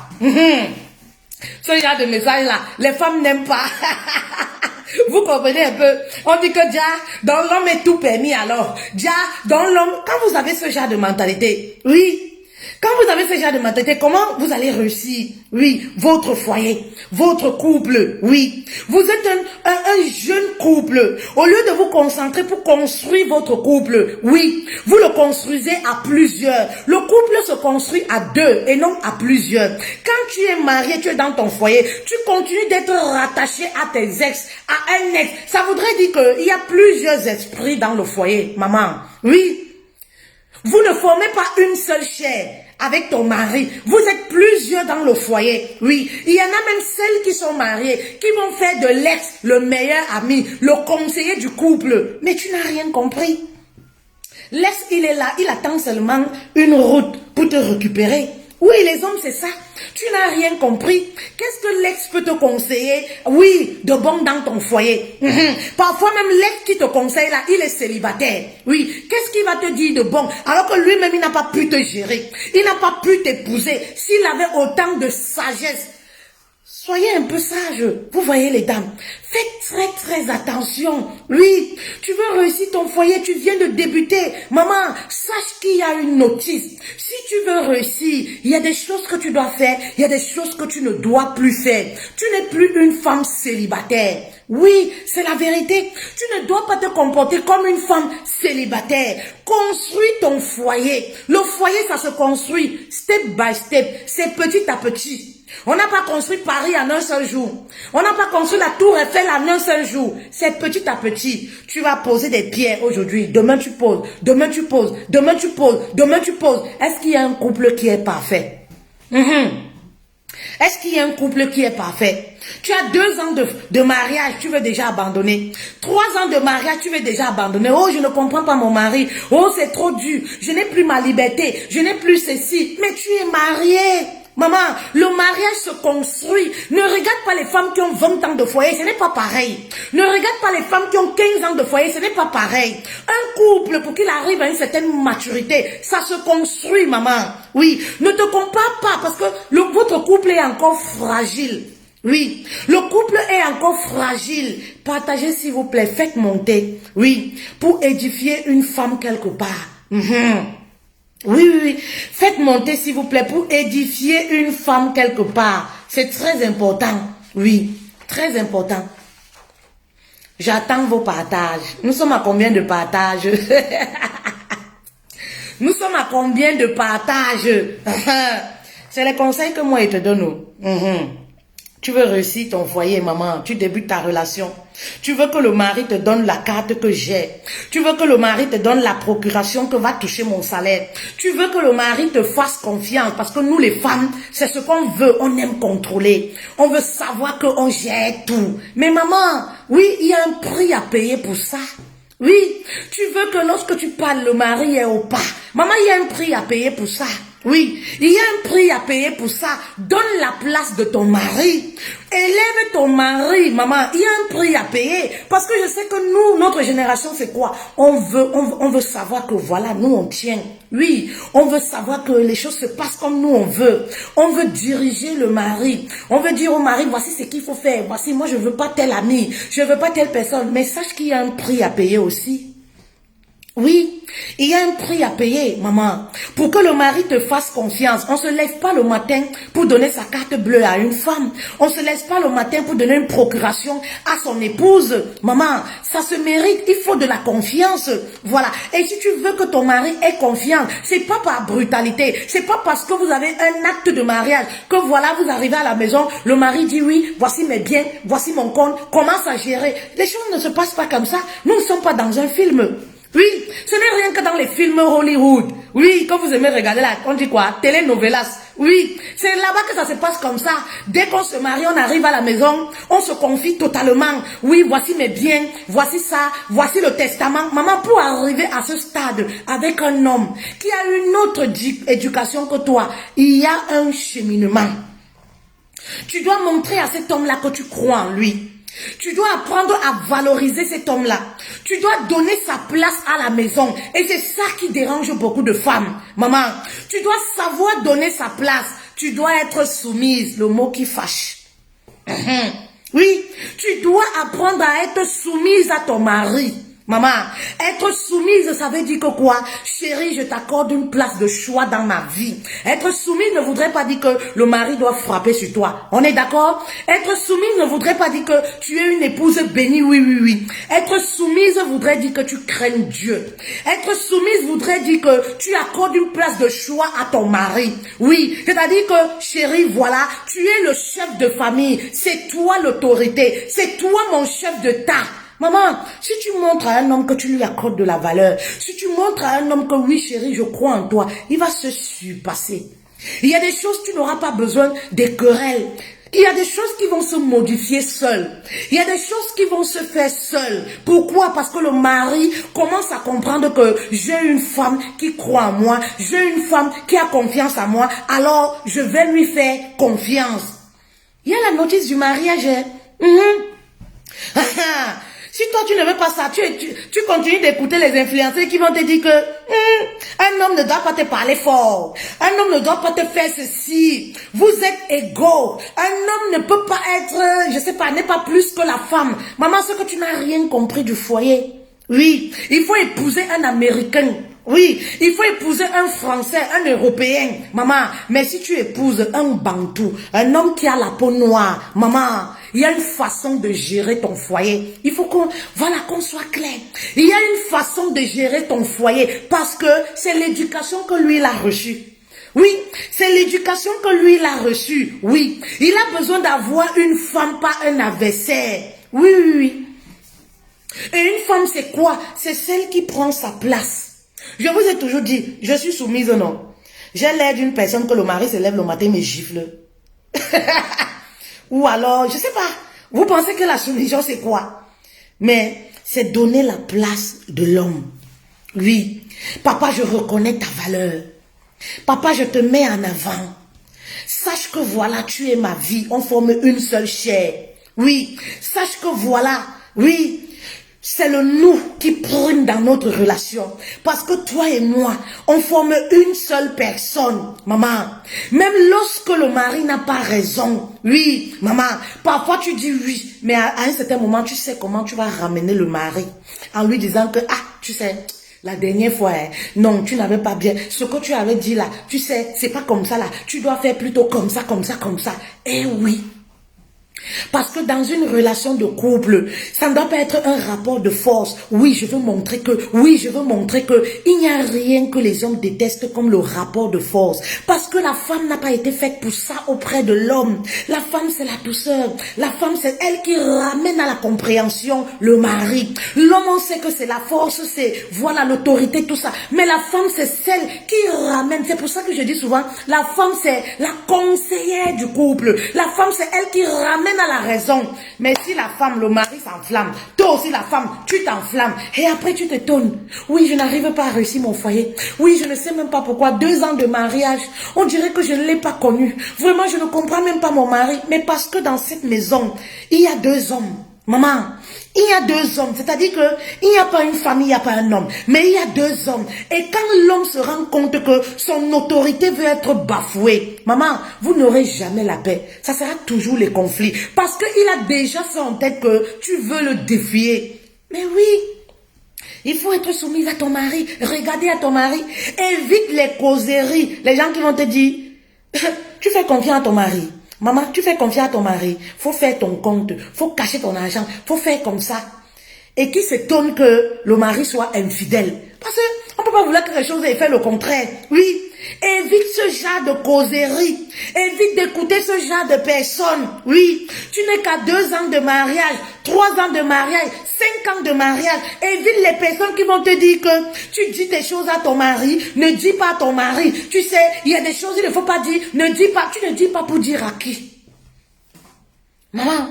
Ce genre de message-là, les femmes n'aiment pas. Vous comprenez un peu? On dit que Dia, dans l'homme est tout permis alors. Dia, dans l'homme, quand vous avez ce genre de mentalité, oui. Quand vous avez ce genre de mentalité, comment vous allez réussir? Oui, votre foyer, votre couple, oui. Vous êtes un jeune couple. Au lieu de vous concentrer pour construire votre couple, oui, vous le construisez à plusieurs. Le couple se construit à deux et non à plusieurs. Quand tu es marié, tu es dans ton foyer, tu continues d'être rattaché à tes ex, à un ex. Ça voudrait dire qu'il y a plusieurs esprits dans le foyer, maman. Oui. Vous ne formez pas une seule chair avec ton mari. Vous êtes plusieurs dans le foyer. Oui, il y en a même celles qui sont mariées, qui vont faire de l'ex le meilleur ami, le conseiller du couple. Mais tu n'as rien compris. L'ex, il est là, il attend seulement une route pour te récupérer. Oui, les hommes, c'est ça. Tu n'as rien compris. Qu'est-ce que l'ex peut te conseiller? Oui, de bon dans ton foyer. Parfois même l'ex qui te conseille là, il est célibataire. Oui, qu'est-ce qu'il va te dire de bon? Alors que lui-même, il n'a pas pu te gérer. Il n'a pas pu t'épouser. S'il avait autant de sagesse. Soyez un peu sages. Vous voyez les dames. Faites très attention. Oui, tu veux réussir ton foyer, tu viens de débuter. Maman, sache qu'il y a une notice. Si tu veux réussir, il y a des choses que tu dois faire, il y a des choses que tu ne dois plus faire. Tu n'es plus une femme célibataire. Oui, c'est la vérité. Tu ne dois pas te comporter comme une femme célibataire. Construis ton foyer. Le foyer, ça se construit step by step. C'est petit à petit. On n'a pas construit Paris en un seul jour. On n'a pas construit la Tour Eiffel en un seul jour. C'est petit à petit. Tu vas poser des pierres aujourd'hui. Demain tu poses. Demain tu poses. Demain tu poses. Demain tu poses. Est-ce qu'il y a un couple qui est parfait? Est-ce qu'il y a un couple qui est parfait? Tu as 2 ans de mariage, tu veux déjà abandonner. 3 ans de mariage, tu veux déjà abandonner. Oh, je ne comprends pas mon mari. Oh, c'est trop dur. Je n'ai plus ma liberté. Je n'ai plus ceci. Mais tu es marié. Maman, le mariage se construit. Ne regarde pas les femmes qui ont 20 ans de foyer, ce n'est pas pareil. Ne regarde pas les femmes qui ont 15 ans de foyer, ce n'est pas pareil. Un couple, pour qu'il arrive à une certaine maturité, ça se construit, maman. Oui, ne te compare pas parce que votre couple est encore fragile. Oui, le couple est encore fragile. Partagez s'il vous plaît, faites monter. Oui, pour édifier une femme quelque part. Oui. Faites monter s'il vous plaît pour édifier une femme quelque part. C'est très important. Oui, très important. J'attends vos partages. Nous sommes à combien de partages? Nous sommes à combien de partages? C'est les conseils que moi je te donne. Tu veux réussir ton foyer, maman. Tu débutes ta relation. Tu veux que le mari te donne la carte que j'ai. Tu veux que le mari te donne la procuration que va toucher mon salaire. Tu veux que le mari te fasse confiance. Parce que nous, les femmes, c'est ce qu'on veut. On aime contrôler. On veut savoir qu'on gère tout. Mais maman, oui, il y a un prix à payer pour ça. Oui, tu veux que lorsque tu parles, le mari est au pas. Maman, il y a un prix à payer pour ça. Oui, il y a un prix à payer pour ça. Donne la place de ton mari. Élève ton mari, maman. Il y a un prix à payer. Parce que je sais que nous, notre génération, c'est quoi? On veut savoir que voilà, nous on tient. Oui, on veut savoir que les choses se passent comme nous on veut. On veut diriger le mari. On veut dire au mari, voici ce qu'il faut faire. Voici, moi je veux pas tel ami. Je veux pas telle personne. Mais sache qu'il y a un prix à payer aussi. Oui, il y a un prix à payer, maman. Pour que le mari te fasse confiance, on ne se lève pas le matin pour donner sa carte bleue à une femme. On ne se lève pas le matin pour donner une procuration à son épouse. Maman, ça se mérite, il faut de la confiance. Voilà. Et si tu veux que ton mari ait confiance, c'est pas par brutalité. C'est pas parce que vous avez un acte de mariage que voilà, vous arrivez à la maison, le mari dit oui, voici mes biens, voici mon compte, commence à gérer. Les choses ne se passent pas comme ça. Nous ne sommes pas dans un film. Oui, ce n'est rien que dans les films Hollywood. Oui, quand vous aimez regarder là, on dit quoi? Telenovelas. Oui, c'est là-bas que ça se passe comme ça. Dès qu'on se marie, on arrive à la maison, on se confie totalement. Oui, voici mes biens, voici ça, voici le testament. Maman, pour arriver à ce stade avec un homme qui a une autre éducation que toi, il y a un cheminement. Tu dois montrer à cet homme-là que tu crois en lui. Tu dois apprendre à valoriser cet homme-là. Tu dois donner sa place à la maison. Et c'est ça qui dérange beaucoup de femmes. Maman, tu dois savoir donner sa place. Tu dois être soumise, le mot qui fâche. Oui, tu dois apprendre à être soumise à ton mari. Maman, être soumise, ça veut dire que quoi? Chérie, je t'accorde une place de choix dans ma vie. Être soumise ne voudrait pas dire que le mari doit frapper sur toi. On est d'accord? Être soumise ne voudrait pas dire que tu es une épouse bénie, oui, oui, oui. Être soumise voudrait dire que tu craignes Dieu. Être soumise voudrait dire que tu accordes une place de choix à ton mari. Oui, c'est-à-dire que, chérie, voilà, tu es le chef de famille. C'est toi l'autorité. C'est toi mon chef de tas. Maman, si tu montres à un homme que tu lui accordes de la valeur, si tu montres à un homme que oui chérie, je crois en toi, il va se surpasser. Il y a des choses, tu n'auras pas besoin des querelles. Il y a des choses qui vont se modifier seules. Il y a des choses qui vont se faire seules. Pourquoi? Parce que le mari commence à comprendre que j'ai une femme qui croit en moi, j'ai une femme qui a confiance en moi, alors je vais lui faire confiance. Il y a la notice du mariage. Si toi tu ne veux pas ça, tu continues d'écouter les influenceurs qui vont te dire que un homme ne doit pas te parler fort, un homme ne doit pas te faire ceci, vous êtes égaux, un homme ne peut pas être, je sais pas, n'est pas plus que la femme. Maman, c'est que tu n'as rien compris du foyer. Oui, il faut épouser un Américain. Oui, il faut épouser un Français, un Européen. Maman, mais si tu épouses un Bantou, un homme qui a la peau noire, maman, il y a une façon de gérer ton foyer. Il faut qu'on soit clair. Il y a une façon de gérer ton foyer parce que c'est l'éducation que lui il a reçue. Oui, c'est l'éducation que lui il a reçue. Oui, il a besoin d'avoir une femme, pas un adversaire. Oui, oui, oui. Et une femme, c'est quoi? C'est celle qui prend sa place. Je vous ai toujours dit, je suis soumise ou non. J'ai l'air d'une personne que le mari se lève le matin et me gifle. Ou alors, je sais pas. Vous pensez que la soumission, c'est quoi? Mais c'est donner la place de l'homme. Oui. Papa, je reconnais ta valeur. Papa, je te mets en avant. Sache que voilà, tu es ma vie. On forme une seule chair. Oui. Sache que voilà, oui. C'est le nous qui prime dans notre relation. Parce que toi et moi, on forme une seule personne, maman. Même lorsque le mari n'a pas raison. Oui, maman, parfois tu dis oui, mais à un certain moment, tu sais comment tu vas ramener le mari. En lui disant que, tu sais, la dernière fois, non, tu n'avais pas bien. Ce que tu avais dit là, tu sais, c'est pas comme ça là. Tu dois faire plutôt comme ça, comme ça, comme ça. Eh oui. Parce que dans une relation de couple, ça ne doit pas être un rapport de force. Oui, je veux montrer que, il n'y a rien que les hommes détestent comme le rapport de force. Parce que la femme n'a pas été faite pour ça auprès de l'homme. La femme, c'est la douceur. La femme, c'est elle qui ramène à la compréhension le mari. L'homme, on sait que c'est la force, c'est, voilà, l'autorité, tout ça. Mais la femme, c'est celle qui ramène. C'est pour ça que je dis souvent, la femme, c'est la conseillère du couple. La femme, c'est elle qui ramène ramène à la raison. Mais si la femme, le mari s'enflamme, toi aussi la femme, tu t'enflammes. Et après tu t'étonnes. Oui, je n'arrive pas à réussir mon foyer. Oui, je ne sais même pas pourquoi. 2 ans de mariage, on dirait que je ne l'ai pas connu. Vraiment, je ne comprends même pas mon mari. Mais parce que dans cette maison, il y a 2 hommes. Maman, il y a 2 hommes, c'est-à-dire que il n'y a pas une famille, il n'y a pas un homme, mais il y a 2 hommes. Et quand l'homme se rend compte que son autorité veut être bafouée, maman, vous n'aurez jamais la paix. Ça sera toujours les conflits. Parce qu'il a déjà fait en tête que tu veux le défier. Mais oui, il faut être soumise à ton mari, regarder à ton mari, évite les causeries. Les gens qui vont te dire, tu fais confiance à ton mari. Maman, tu fais confiance à ton mari, faut faire ton compte, faut cacher ton argent, faut faire comme ça. Et qui s'étonne que le mari soit infidèle. Parce qu'on ne peut pas vouloir quelque chose et faire le contraire. Oui, évite ce genre de causerie, évite d'écouter ce genre de personnes. Oui, tu n'es qu'à 2 ans de mariage, 3 ans de mariage, 5 ans de mariage. Évite les personnes qui vont te dire que tu dis des choses à ton mari, ne dis pas à ton mari. Tu sais, il y a des choses qu'il ne faut pas dire, ne dis pas, tu ne dis pas pour dire à qui. Maman,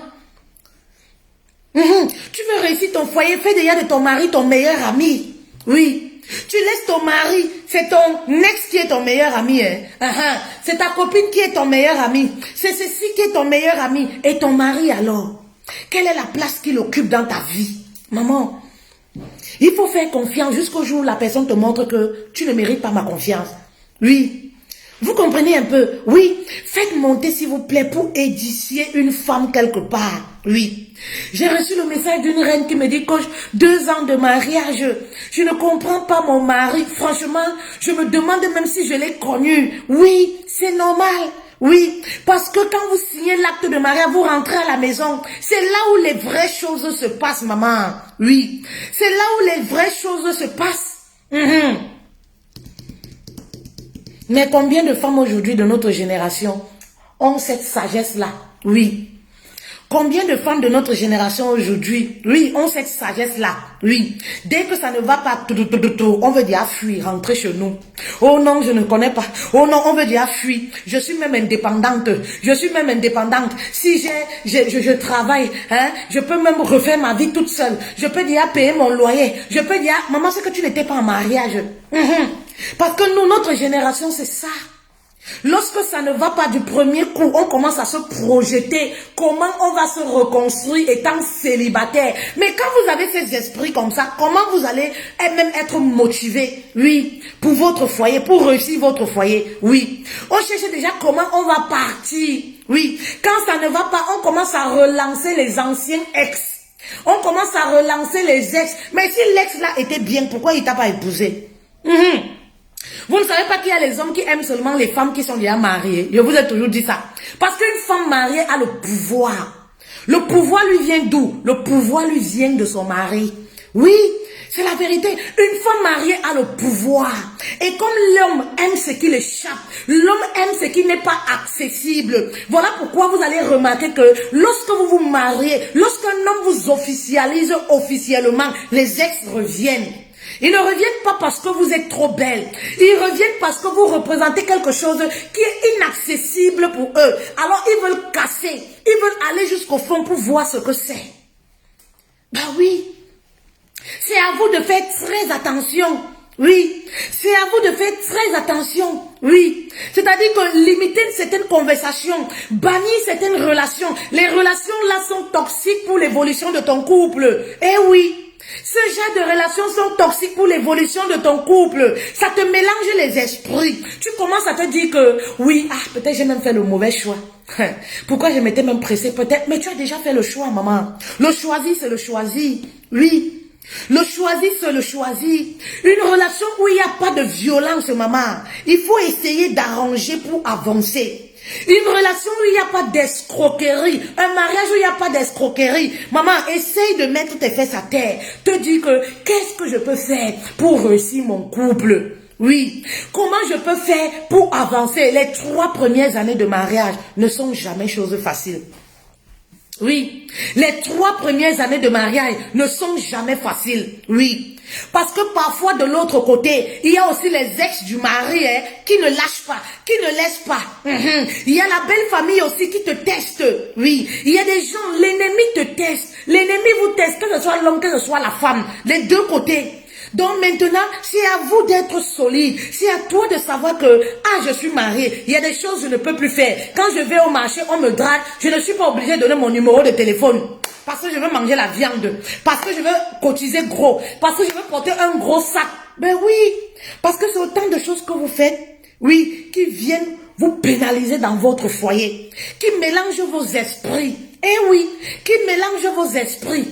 tu veux réussir ton foyer, fais déjà de ton mari ton meilleur ami. Oui. Tu laisses ton mari, c'est ton ex qui est ton meilleur ami. C'est ta copine qui est ton meilleur ami. C'est ceci qui est ton meilleur ami. Et ton mari alors, quelle est la place qu'il occupe dans ta vie? Maman, il faut faire confiance jusqu'au jour où la personne te montre que tu ne mérites pas ma confiance. Oui. Vous comprenez un peu? Oui. Faites monter s'il vous plaît pour édifier une femme quelque part. Oui. J'ai reçu le message d'une reine qui me dit que 2 ans de mariage, je ne comprends pas mon mari. Franchement, je me demande même si je l'ai connu. Oui, c'est normal. Oui, parce que quand vous signez l'acte de mariage, vous rentrez à la maison. C'est là où les vraies choses se passent, maman. Oui, c'est là où les vraies choses se passent. Mais combien de femmes aujourd'hui de notre génération ont cette sagesse-là? Oui. Combien de femmes de notre génération aujourd'hui, oui, ont cette sagesse-là, oui. Dès que ça ne va pas, on veut dire fuir, rentrer chez nous. Oh non, je ne connais pas. Oh non, on veut dire fuir. Je suis même indépendante. Je suis même indépendante. Si je travaille, je peux même refaire ma vie toute seule. Je peux déjà payer mon loyer. Je peux dire, maman, c'est que tu n'étais pas en mariage. Parce que nous, notre génération, c'est ça. Lorsque ça ne va pas du premier coup, on commence à se projeter comment on va se reconstruire étant célibataire. Mais quand vous avez ces esprits comme ça, comment vous allez même être motivé? Oui, pour votre foyer, pour réussir votre foyer. Oui, on cherche déjà comment on va partir. Oui, quand ça ne va pas, on commence à relancer les anciens ex. On commence à relancer les ex. Mais si l'ex là était bien, pourquoi il t'a pas épousé? Vous ne savez pas qu'il y a les hommes qui aiment seulement les femmes qui sont déjà mariées. Je vous ai toujours dit ça. Parce qu'une femme mariée a le pouvoir. Le pouvoir lui vient d'où? Le pouvoir lui vient de son mari. Oui, c'est la vérité. Une femme mariée a le pouvoir. Et comme l'homme aime ce qui l'échappe, l'homme aime ce qui n'est pas accessible. Voilà pourquoi vous allez remarquer que lorsque vous vous mariez, lorsqu'un homme vous officialise officiellement, les ex reviennent. Ils ne reviennent pas parce que vous êtes trop belle. Ils reviennent parce que vous représentez quelque chose qui est inaccessible pour eux. Alors ils veulent casser. Ils veulent aller jusqu'au fond pour voir ce que c'est. Ben oui. C'est à vous de faire très attention. Oui. C'est à vous de faire très attention. Oui. C'est-à-dire que limiter certaines conversations, bannir certaines relations. Les relations là sont toxiques pour l'évolution de ton couple. Eh oui. Ce genre de relations sont toxiques pour l'évolution de ton couple. Ça te mélange les esprits. Tu commences à te dire que, oui, peut-être j'ai même fait le mauvais choix. Pourquoi je m'étais même pressée? Peut-être, mais tu as déjà fait le choix, maman. Le choisi, c'est le choisi. Oui. Le choisi, c'est le choisi. Une relation où il n'y a pas de violence, maman. Il faut essayer d'arranger pour avancer. Une relation où il n'y a pas d'escroquerie. Un mariage où il n'y a pas d'escroquerie. Maman, essaye de mettre tes fesses à terre. Te dis que, qu'est-ce que je peux faire pour réussir mon couple? Oui. Comment je peux faire pour avancer? Les 3 premières années de mariage ne sont jamais choses faciles. Oui, les 3 premières années de mariage ne sont jamais faciles. Oui, parce que parfois de l'autre côté, il y a aussi les ex du mari qui ne lâchent pas, qui ne laissent pas. Il y a la belle famille aussi qui te teste. Oui, il y a des gens, l'ennemi te teste. L'ennemi vous teste, que ce soit l'homme, que ce soit la femme, les deux côtés. Donc maintenant, c'est à vous d'être solide. C'est à toi de savoir que, je suis mariée. Il y a des choses que je ne peux plus faire. Quand je vais au marché, on me drague. Je ne suis pas obligée de donner mon numéro de téléphone. Parce que je veux manger la viande. Parce que je veux cotiser gros. Parce que je veux porter un gros sac. Ben oui. Parce que c'est autant de choses que vous faites. Oui. Qui viennent vous pénaliser dans votre foyer. Qui mélangent vos esprits. Eh oui. Qui mélangent vos esprits.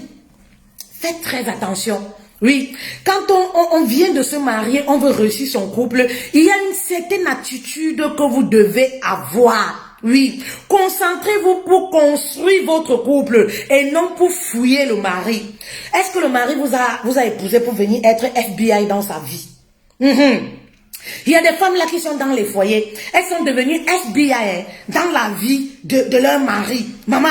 Faites très attention. Oui, quand on vient de se marier, on veut réussir son couple, il y a une certaine attitude que vous devez avoir. Oui, concentrez-vous pour construire votre couple et non pour fouiller le mari. Est-ce que le mari vous a épousé pour venir être FBI dans sa vie? Il y a des femmes là qui sont dans les foyers. Elles sont devenues FBI dans la vie de leur mari. Maman,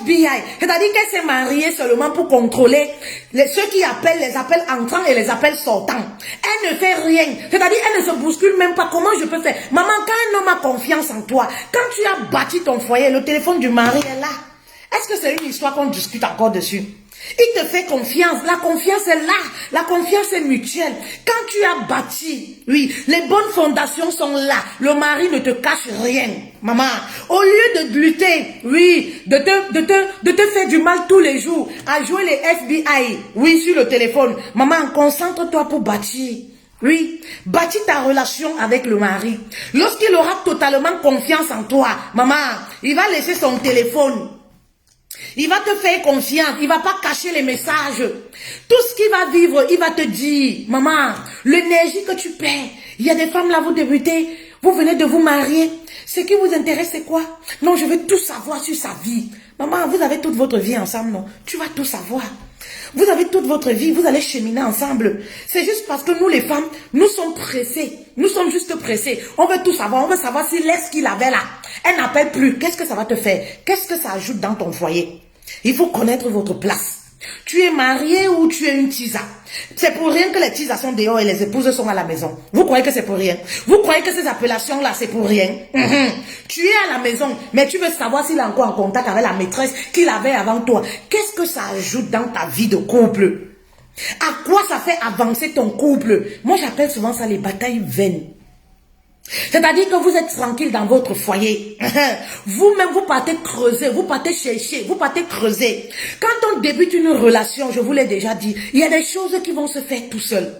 FBI, c'est-à-dire qu'elle s'est mariée seulement pour contrôler ceux qui appellent, les appels entrants et les appels sortants. Elle ne fait rien. C'est-à-dire elle ne se bouscule même pas. Comment je peux faire? Maman, quand un homme a confiance en toi, quand tu as bâti ton foyer, le téléphone du mari est là. Est-ce que c'est une histoire qu'on discute encore dessus? Il te fait confiance. La confiance est là. La confiance est mutuelle. Quand tu as bâti, oui, les bonnes fondations sont là. Le mari ne te cache rien. Maman, au lieu de lutter, oui, de te faire du mal tous les jours, à jouer les FBI, oui, sur le téléphone. Maman, concentre-toi pour bâtir. Oui, bâtis ta relation avec le mari. Lorsqu'il aura totalement confiance en toi, maman, il va laisser son téléphone. Il va te faire confiance, il va pas cacher les messages. Tout ce qu'il va vivre, il va te dire, maman, l'énergie que tu perds. Il y a des femmes là, vous débutez, vous venez de vous marier. Ce qui vous intéresse, c'est quoi? Non, je veux tout savoir sur sa vie. Maman, vous avez toute votre vie ensemble, non? Tu vas tout savoir. Vous avez toute votre vie, vous allez cheminer ensemble. C'est juste parce que nous, les femmes, nous sommes pressées. Nous sommes juste pressées. On veut tout savoir. On veut savoir si l'est qu'il avait là, elle n'appelle plus. Qu'est-ce que ça va te faire? Qu'est-ce que ça ajoute dans ton foyer? Il faut connaître votre place. Tu es marié ou tu es une tisa? C'est pour rien que les tisas sont dehors et les épouses sont à la maison. Vous croyez que c'est pour rien? Vous croyez que ces appellations-là, c'est pour rien? Tu es à la maison, mais tu veux savoir s'il est encore en contact avec la maîtresse qu'il avait avant toi. Qu'est-ce que ça ajoute dans ta vie de couple? À quoi ça fait avancer ton couple? Moi, j'appelle souvent ça les batailles vaines. C'est-à-dire que vous êtes tranquille dans votre foyer. Vous-même, vous partez creuser, vous partez chercher, vous partez creuser. Quand on débute une relation, je vous l'ai déjà dit, il y a des choses qui vont se faire tout seul.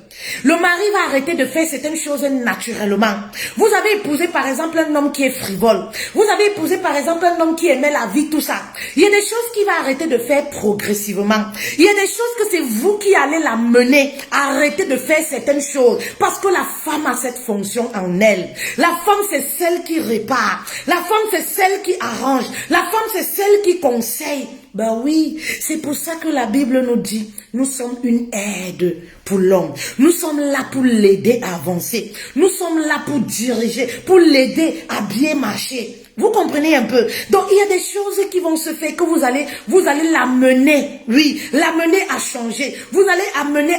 Le mari va arrêter de faire certaines choses naturellement. Vous avez épousé par exemple un homme qui est frivole. Vous avez épousé par exemple un homme qui aimait la vie, tout ça. Il y a des choses qu'il va arrêter de faire progressivement. Il y a des choses que c'est vous qui allez la mener à arrêter de faire certaines choses. Parce que la femme a cette fonction en elle. La femme, c'est celle qui répare. La femme, c'est celle qui arrange. La femme, c'est celle qui conseille. Ben oui, c'est pour ça que la Bible nous dit, nous sommes une aide pour l'homme. Nous sommes là pour l'aider à avancer. Nous sommes là pour diriger, pour l'aider à bien marcher. Vous comprenez un peu? Donc, il y a des choses qui vont se faire que vous allez l'amener, oui, l'amener à changer. Vous allez amener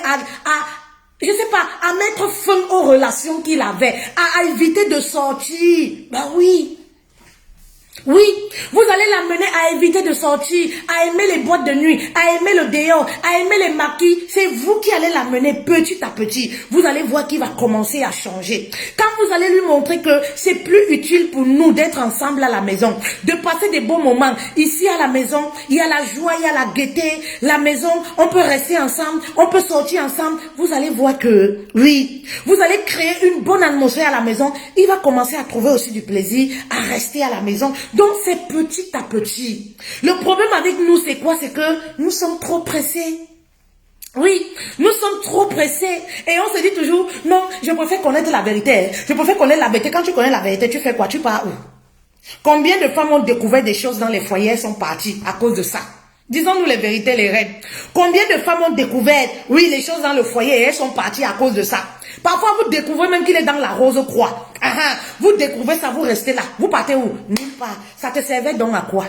je sais pas, à mettre fin aux relations qu'il avait, à éviter de sortir. Ben oui. Oui, vous allez l'amener à éviter de sortir, à aimer les boîtes de nuit, à aimer le dehors, à aimer les maquis. C'est vous qui allez l'amener petit à petit. Vous allez voir qu'il va commencer à changer. Quand vous allez lui montrer que c'est plus utile pour nous d'être ensemble à la maison, de passer des bons moments. Ici à la maison, il y a la joie, il y a la gaieté. La maison, on peut rester ensemble, on peut sortir ensemble. Vous allez voir que, oui, vous allez créer une bonne atmosphère à la maison. Il va commencer à trouver aussi du plaisir à rester à la maison. Donc, c'est petit à petit. Le problème avec nous, c'est quoi? C'est que nous sommes trop pressés. Oui, nous sommes trop pressés. Et on se dit toujours, non, je préfère connaître la vérité. Je préfère connaître la vérité. Quand tu connais la vérité, tu fais quoi? Tu pars où? Combien de femmes ont découvert des choses dans les foyers, elles sont parties à cause de ça? Disons-nous les vérités, les règles. Combien de femmes ont découvert, oui, les choses dans le foyer et elles sont parties à cause de ça? Parfois, vous découvrez même qu'il est dans la rose croix. Vous découvrez ça, vous restez là. Vous partez où? Nulle part. Ça te servait donc à quoi?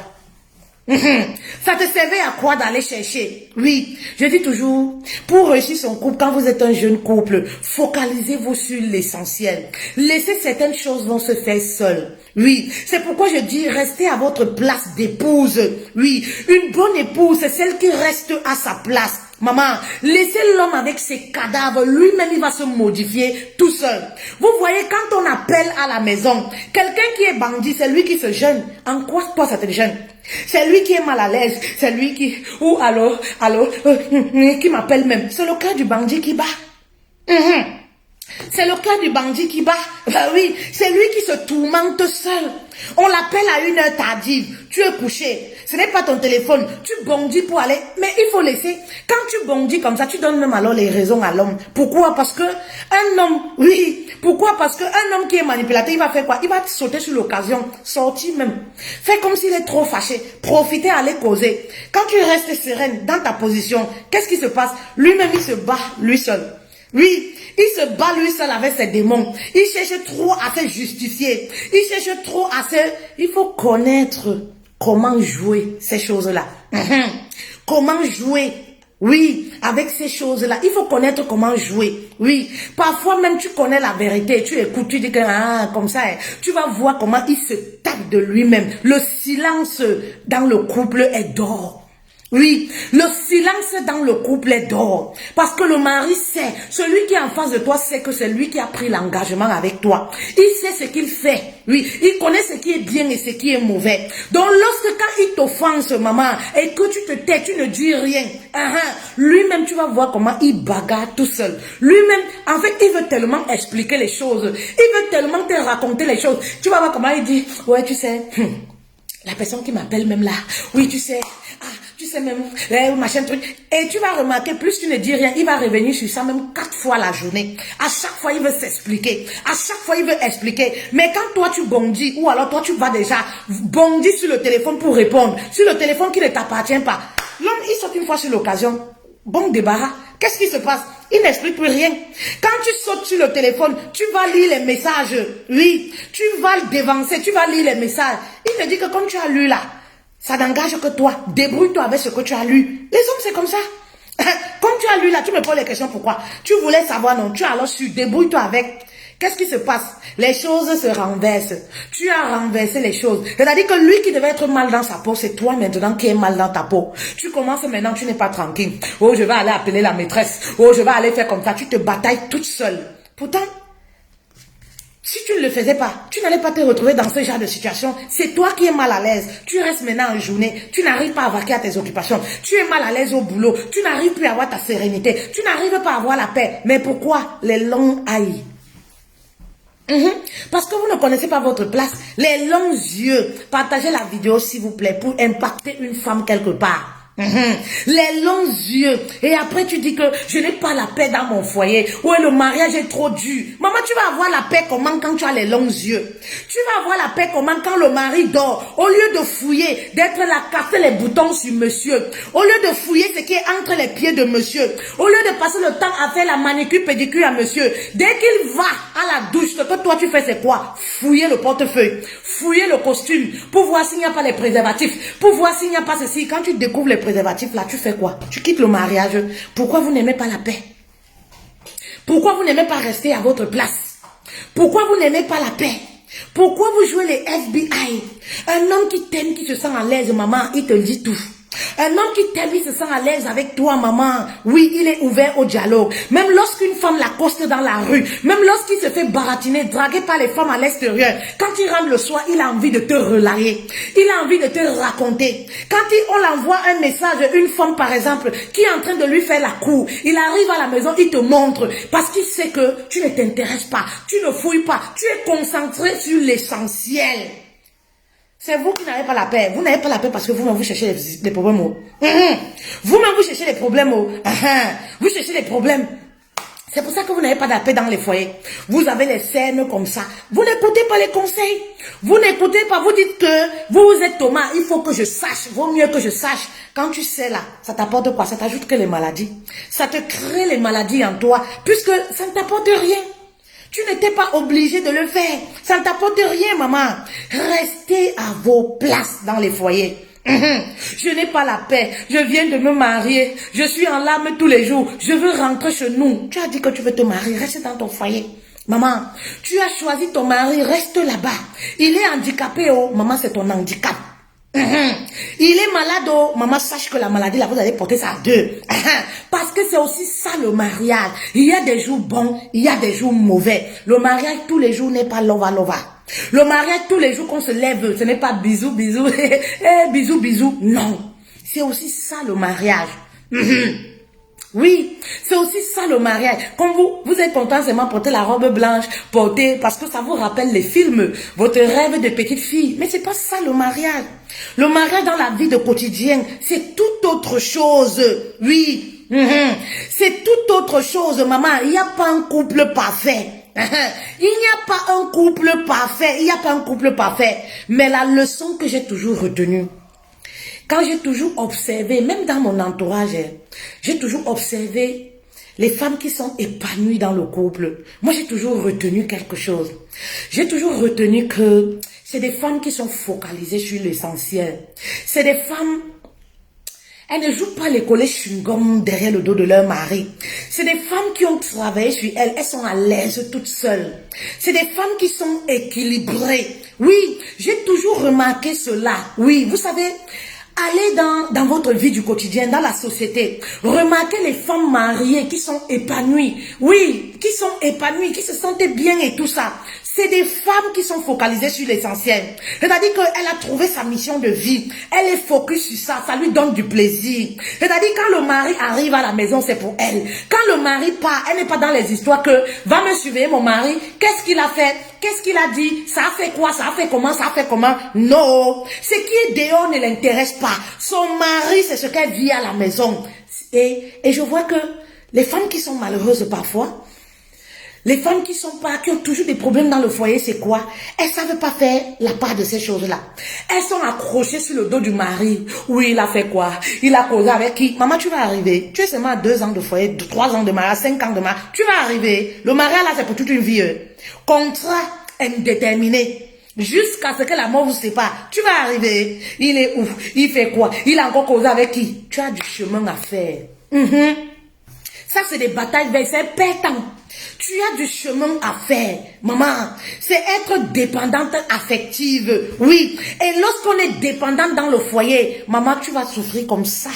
Ça te servait à quoi d'aller chercher? Oui, je dis toujours, pour réussir son couple, quand vous êtes un jeune couple, focalisez-vous sur l'essentiel. Laissez certaines choses vont se faire seules. Oui, c'est pourquoi je dis, restez à votre place d'épouse. Oui, une bonne épouse, c'est celle qui reste à sa place. Maman, laissez l'homme avec ses cadavres, lui-même il va se modifier tout seul. Vous voyez, quand on appelle à la maison, quelqu'un qui est bandit, c'est lui qui se gêne. En quoi toi ça te gêne? C'est lui qui est mal à l'aise, c'est lui qui, ou allô, qui m'appelle même. C'est le cas du bandit qui bat. C'est le cas du bandit qui bat. Ben oui, c'est lui qui se tourmente seul. On l'appelle à une heure tardive. Tu es couché. Ce n'est pas ton téléphone. Tu bondis pour aller. Mais il faut laisser. Quand tu bondis comme ça, tu donnes même alors les raisons à l'homme. Pourquoi? Parce que un homme, oui. Pourquoi? Parce qu'un homme qui est manipulateur, il va faire quoi? Il va sauter sur l'occasion. Sortir même. Faire comme s'il est trop fâché. Profiter, aller causer. Quand tu restes sereine dans ta position, qu'est-ce qui se passe? Lui-même, il se bat, lui seul. Oui, il se bat lui seul avec ses démons. Il cherche trop à se justifier. Il cherche trop à se... Il faut connaître comment jouer ces choses-là. Comment jouer, oui, avec ces choses-là. Il faut connaître comment jouer. Oui, parfois même tu connais la vérité. Tu écoutes, tu dis que, ah, comme ça, tu vas voir comment il se tape de lui-même. Le silence dans le couple est d'or. Oui, le silence dans le couple est d'or. Parce que le mari sait, celui qui est en face de toi sait que c'est lui qui a pris l'engagement avec toi. Il sait ce qu'il fait. Oui, il connaît ce qui est bien et ce qui est mauvais. Donc lorsque quand il t'offense, maman, et que tu te tais, tu ne dis rien, lui-même tu vas voir comment il bagarre tout seul. Lui-même, en fait, il veut tellement expliquer les choses. Il veut tellement te raconter les choses. Tu vas voir comment il dit, ouais, tu sais, la personne qui m'appelle même là, oui, tu sais, tu sais même, machin truc. Et tu vas remarquer, plus tu ne dis rien, il va revenir sur ça même 4 fois la journée. À chaque fois, il veut s'expliquer. À chaque fois, il veut expliquer. Mais quand toi, tu bondis, ou alors toi, tu vas déjà bondir sur le téléphone pour répondre, sur le téléphone qui ne t'appartient pas. L'homme, il saute une fois sur l'occasion. Bon débarras. Qu'est-ce qui se passe? Il n'explique plus rien. Quand tu sautes sur le téléphone, tu vas lire les messages. Oui, tu vas le dévancer, tu vas lire les messages. Il te dit que comme tu as lu là, ça n'engage que toi. Débrouille-toi avec ce que tu as lu. Les hommes, c'est comme ça. Comme tu as lu là, tu me poses les questions pourquoi. Tu voulais savoir, non. Tu as alors su, débrouille-toi avec. Qu'est-ce qui se passe? Les choses se renversent. Tu as renversé les choses. C'est-à-dire que lui qui devait être mal dans sa peau, c'est toi maintenant qui es mal dans ta peau. Tu commences maintenant, tu n'es pas tranquille. Oh, je vais aller appeler la maîtresse. Oh, je vais aller faire comme ça. Tu te batailles toute seule. Pourtant, si tu ne le faisais pas, tu n'allais pas te retrouver dans ce genre de situation. C'est toi qui es mal à l'aise. Tu restes maintenant en journée. Tu n'arrives pas à vaquer à tes occupations. Tu es mal à l'aise au boulot. Tu n'arrives plus à avoir ta sérénité. Tu n'arrives pas à avoir la paix. Mais pourquoi les longs haïs? Parce que vous ne connaissez pas votre place. Les longs yeux. Partagez la vidéo s'il vous plaît pour impacter une femme quelque part. Les longs yeux. Et après tu dis que je n'ai pas la paix dans mon foyer. Ouais, le mariage est trop dur. Maman, tu vas avoir la paix comment quand tu as les longs yeux? Tu vas avoir la paix comment quand le mari dort? Au lieu de fouiller, d'être là, casser les boutons sur monsieur. Au lieu de fouiller ce qui est entre les pieds de monsieur. Au lieu de passer le temps à faire la manicure pédicure à monsieur. Dès qu'il va à la douche, ce que toi tu fais c'est quoi? Fouiller le portefeuille. Fouiller le costume. Pour voir s'il n'y a pas les préservatifs. Pour voir s'il n'y a pas ceci. Quand tu découvres les préservatifs là, tu fais quoi? Tu quittes le mariage. Pourquoi vous n'aimez pas la paix? Pourquoi vous n'aimez pas rester à votre place? Pourquoi vous n'aimez pas la paix? Pourquoi vous jouez les FBI? Un homme qui t'aime, qui se sent à l'aise, maman, il te le dit tout. Un homme qui t'aime, il se sent à l'aise avec toi, maman. Oui, il est ouvert au dialogue. Même lorsqu'une femme l'accoste dans la rue, même lorsqu'il se fait baratiner, draguer par les femmes à l'extérieur, quand il rentre le soir, il a envie de te relayer. Il a envie de te raconter. Quand on l'envoie un message, une femme par exemple, qui est en train de lui faire la cour, il arrive à la maison, il te montre, parce qu'il sait que tu ne t'intéresses pas, tu ne fouilles pas, tu es concentré sur l'essentiel. C'est vous qui n'avez pas la paix. Vous n'avez pas la paix parce que vous-même vous cherchez les problèmes. Vous-même vous cherchez les problèmes. Vous cherchez les problèmes. C'est pour ça que vous n'avez pas de la paix dans les foyers. Vous avez les scènes comme ça. Vous n'écoutez pas les conseils. Vous n'écoutez pas. Vous dites que vous êtes Thomas. Il faut que je sache. Vaut mieux que je sache. Quand tu sais là, ça t'apporte quoi? Ça t'ajoute que les maladies. Ça te crée les maladies en toi. Puisque ça ne t'apporte rien. Tu n'étais pas obligé de le faire. Ça ne t'apporte rien, maman. Restez à vos places dans les foyers. Je n'ai pas la paix. Je viens de me marier. Je suis en larmes tous les jours. Je veux rentrer chez nous. Tu as dit que tu veux te marier. Reste dans ton foyer. Maman, tu as choisi ton mari. Reste là-bas. Il est handicapé. Oh, maman, c'est ton handicap. Il est malade. Oh, maman, sache que la maladie, là, vous allez porter ça à deux. Parce que c'est aussi ça le mariage. Il y a des jours bons. Il y a des jours mauvais. Le mariage, tous les jours, n'est pas lova lova. Le mariage, tous les jours qu'on se lève, ce n'est pas bisous, bisous, bisous, bisous. Non. C'est aussi ça le mariage. Oui, c'est aussi ça le mariage. Comme vous êtes content seulement porter la robe blanche, porter, parce que ça vous rappelle les films, votre rêve de petite fille. Mais c'est pas ça le mariage. Le mariage dans la vie de quotidien, c'est tout autre chose. Oui, c'est tout autre chose, maman. Il n'y a pas un couple parfait. Il n'y a pas un couple parfait. Il n'y a pas un couple parfait. Mais la leçon que j'ai toujours retenue, quand j'ai toujours observé, même dans mon entourage, j'ai toujours observé les femmes qui sont épanouies dans le couple. Moi, j'ai toujours retenu quelque chose. J'ai toujours retenu que c'est des femmes qui sont focalisées sur l'essentiel. C'est des femmes... Elles ne jouent pas les collets chewing-gum derrière le dos de leur mari. C'est des femmes qui ont travaillé sur elles. Elles sont à l'aise toutes seules. C'est des femmes qui sont équilibrées. Oui, j'ai toujours remarqué cela. Oui, vous savez... Allez dans votre vie du quotidien, dans la société. Remarquez les femmes mariées qui sont épanouies. Oui, qui sont épanouies, qui se sentent bien et tout ça. C'est des femmes qui sont focalisées sur l'essentiel. C'est-à-dire qu'elle a trouvé sa mission de vie. Elle est focus sur ça. Ça lui donne du plaisir. C'est-à-dire quand le mari arrive à la maison, c'est pour elle. Quand le mari part, elle n'est pas dans les histoires que va me surveiller mon mari. Qu'est-ce qu'il a fait? Qu'est-ce qu'il a dit? Ça a fait quoi? Ça a fait comment? Ça a fait comment? Non. Ce qui est dehors ne l'intéresse pas. Son mari, c'est ce qu'elle vit à la maison. Et je vois que les femmes qui sont malheureuses parfois, les femmes qui ont toujours des problèmes dans le foyer, c'est quoi? Elles ne savent pas faire la part de ces choses-là. Elles sont accrochées sur le dos du mari. Oui, il a fait quoi? Il a causé avec qui? Maman, tu vas arriver. Tu es seulement à 2 ans de foyer, 3 ans de mariage, 5 ans de mariage. Tu vas arriver. Le mariage, là, c'est pour toute une vie. Contrat indéterminé. Jusqu'à ce que la mort vous sépare. Tu vas arriver. Il est où? Il fait quoi? Il a encore causé avec qui? Tu as du chemin à faire. Ça, c'est des batailles, c'est pétant. Tu as du chemin à faire, maman. C'est être dépendante affective. Oui. Et lorsqu'on est dépendante dans le foyer, maman, tu vas souffrir comme ça.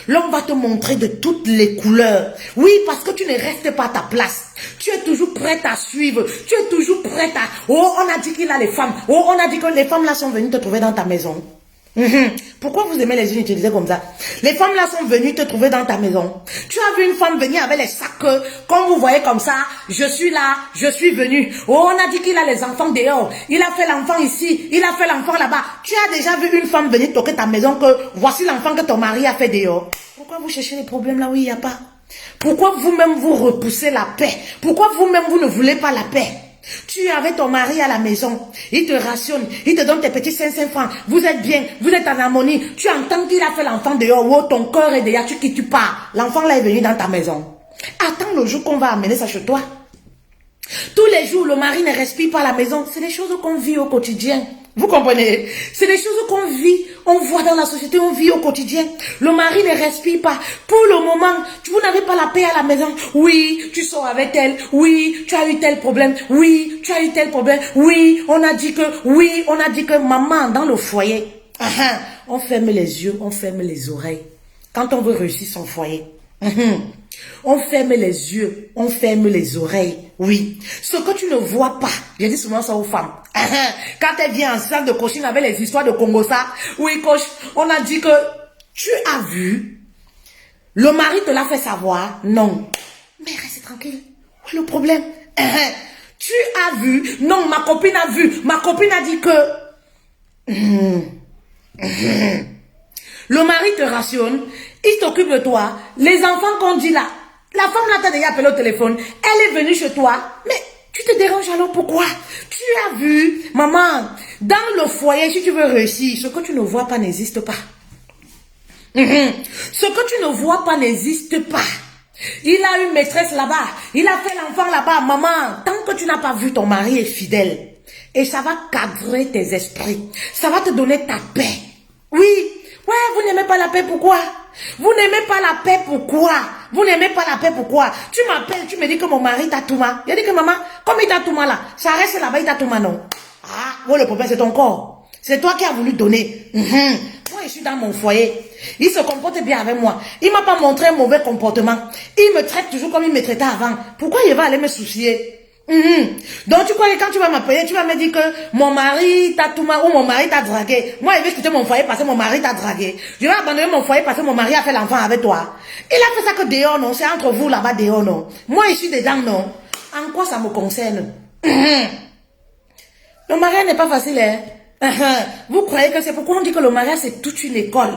L'homme va te montrer de toutes les couleurs. Oui, parce que tu ne restes pas à ta place. Tu es toujours prête à suivre. Tu es toujours prête à... Oh, on a dit qu'il a les femmes. Oh, on a dit que les femmes là sont venues te trouver dans ta maison. Pourquoi vous aimez les unes utiliser comme ça? Les femmes là sont venues te trouver dans ta maison. Tu as vu une femme venir avec les sacs, comme vous voyez comme ça, je suis là, je suis venue. Oh, on a dit qu'il a les enfants dehors. Il a fait l'enfant ici, il a fait l'enfant là-bas. Tu as déjà vu une femme venir toquer ta maison que voici l'enfant que ton mari a fait dehors. Pourquoi vous cherchez les problèmes là où il n'y a pas? Pourquoi vous-même vous repoussez la paix? Pourquoi vous-même vous ne voulez pas la paix? Tu es avec ton mari à la maison, il te rationne, il te donne tes petits 500 francs, vous êtes bien, vous êtes en harmonie, tu entends qu'il a fait l'enfant dehors, oh, ton cœur est derrière, tu pars, l'enfant là est venu dans ta maison. Attends le jour qu'on va amener ça chez toi. Tous les jours, le mari ne respire pas à la maison, c'est des choses qu'on vit au quotidien. Vous comprenez? C'est des choses qu'on vit, on voit dans la société, on vit au quotidien. Le mari ne respire pas. Pour le moment, vous n'avez pas la paix à la maison. Oui, tu sors avec elle. Oui, tu as eu tel problème. Oui, tu as eu tel problème. Oui, on a dit que maman, dans le foyer, on ferme les yeux, on ferme les oreilles. Quand on veut réussir son foyer. On ferme les yeux, on ferme les oreilles, oui. Ce que tu ne vois pas, je dis souvent ça aux femmes. Quand elle vient en salle de coaching avec les histoires de Congo, ça, oui coach, on a dit que tu as vu, le mari te l'a fait savoir, non. Mais reste tranquille, où est le problème? Tu as vu, non, ma copine a vu, ma copine a dit que... Le mari te rationne, il s'occupe de toi. Les enfants qu'on dit là, la femme là t'a déjà appelé au téléphone, elle est venue chez toi. Mais tu te déranges alors pourquoi? Tu as vu, maman, dans le foyer, si tu veux réussir, ce que tu ne vois pas n'existe pas. Ce que tu ne vois pas n'existe pas. Il a une maîtresse là-bas, il a fait l'enfant là-bas. Maman, tant que tu n'as pas vu ton mari est fidèle, et ça va cadrer tes esprits, ça va te donner ta paix. Oui, Ouais, vous n'aimez pas la paix, pourquoi? Vous n'aimez pas la paix, pourquoi? Vous n'aimez pas la paix, pourquoi? Tu m'appelles, tu me dis que mon mari t'a tout mal. Il a dit que maman, comme il t'a tout mal là, ça reste là-bas, il t'a tout mal, non? Ah, ouais, le problème, c'est ton corps. C'est toi qui as voulu donner. Moi, je suis dans mon foyer. Il se comporte bien avec moi. Il m'a pas montré un mauvais comportement. Il me traite toujours comme il me traitait avant. Pourquoi il va aller me soucier? Donc tu crois que quand tu vas m'appeler, tu vas me dire que mon mari t'a tout mal ou mon mari t'a dragué. Moi, je vais quitter mon foyer parce que mon mari t'a dragué. Je vais abandonner mon foyer parce que mon mari a fait l'enfant avec toi. Il a fait ça que dehors, non? C'est entre vous là-bas dehors, non? Moi, je suis dedans, non? En quoi ça me concerne? Le mariage n'est pas facile, hein? Vous croyez que c'est pourquoi on dit que le mariage c'est toute une école?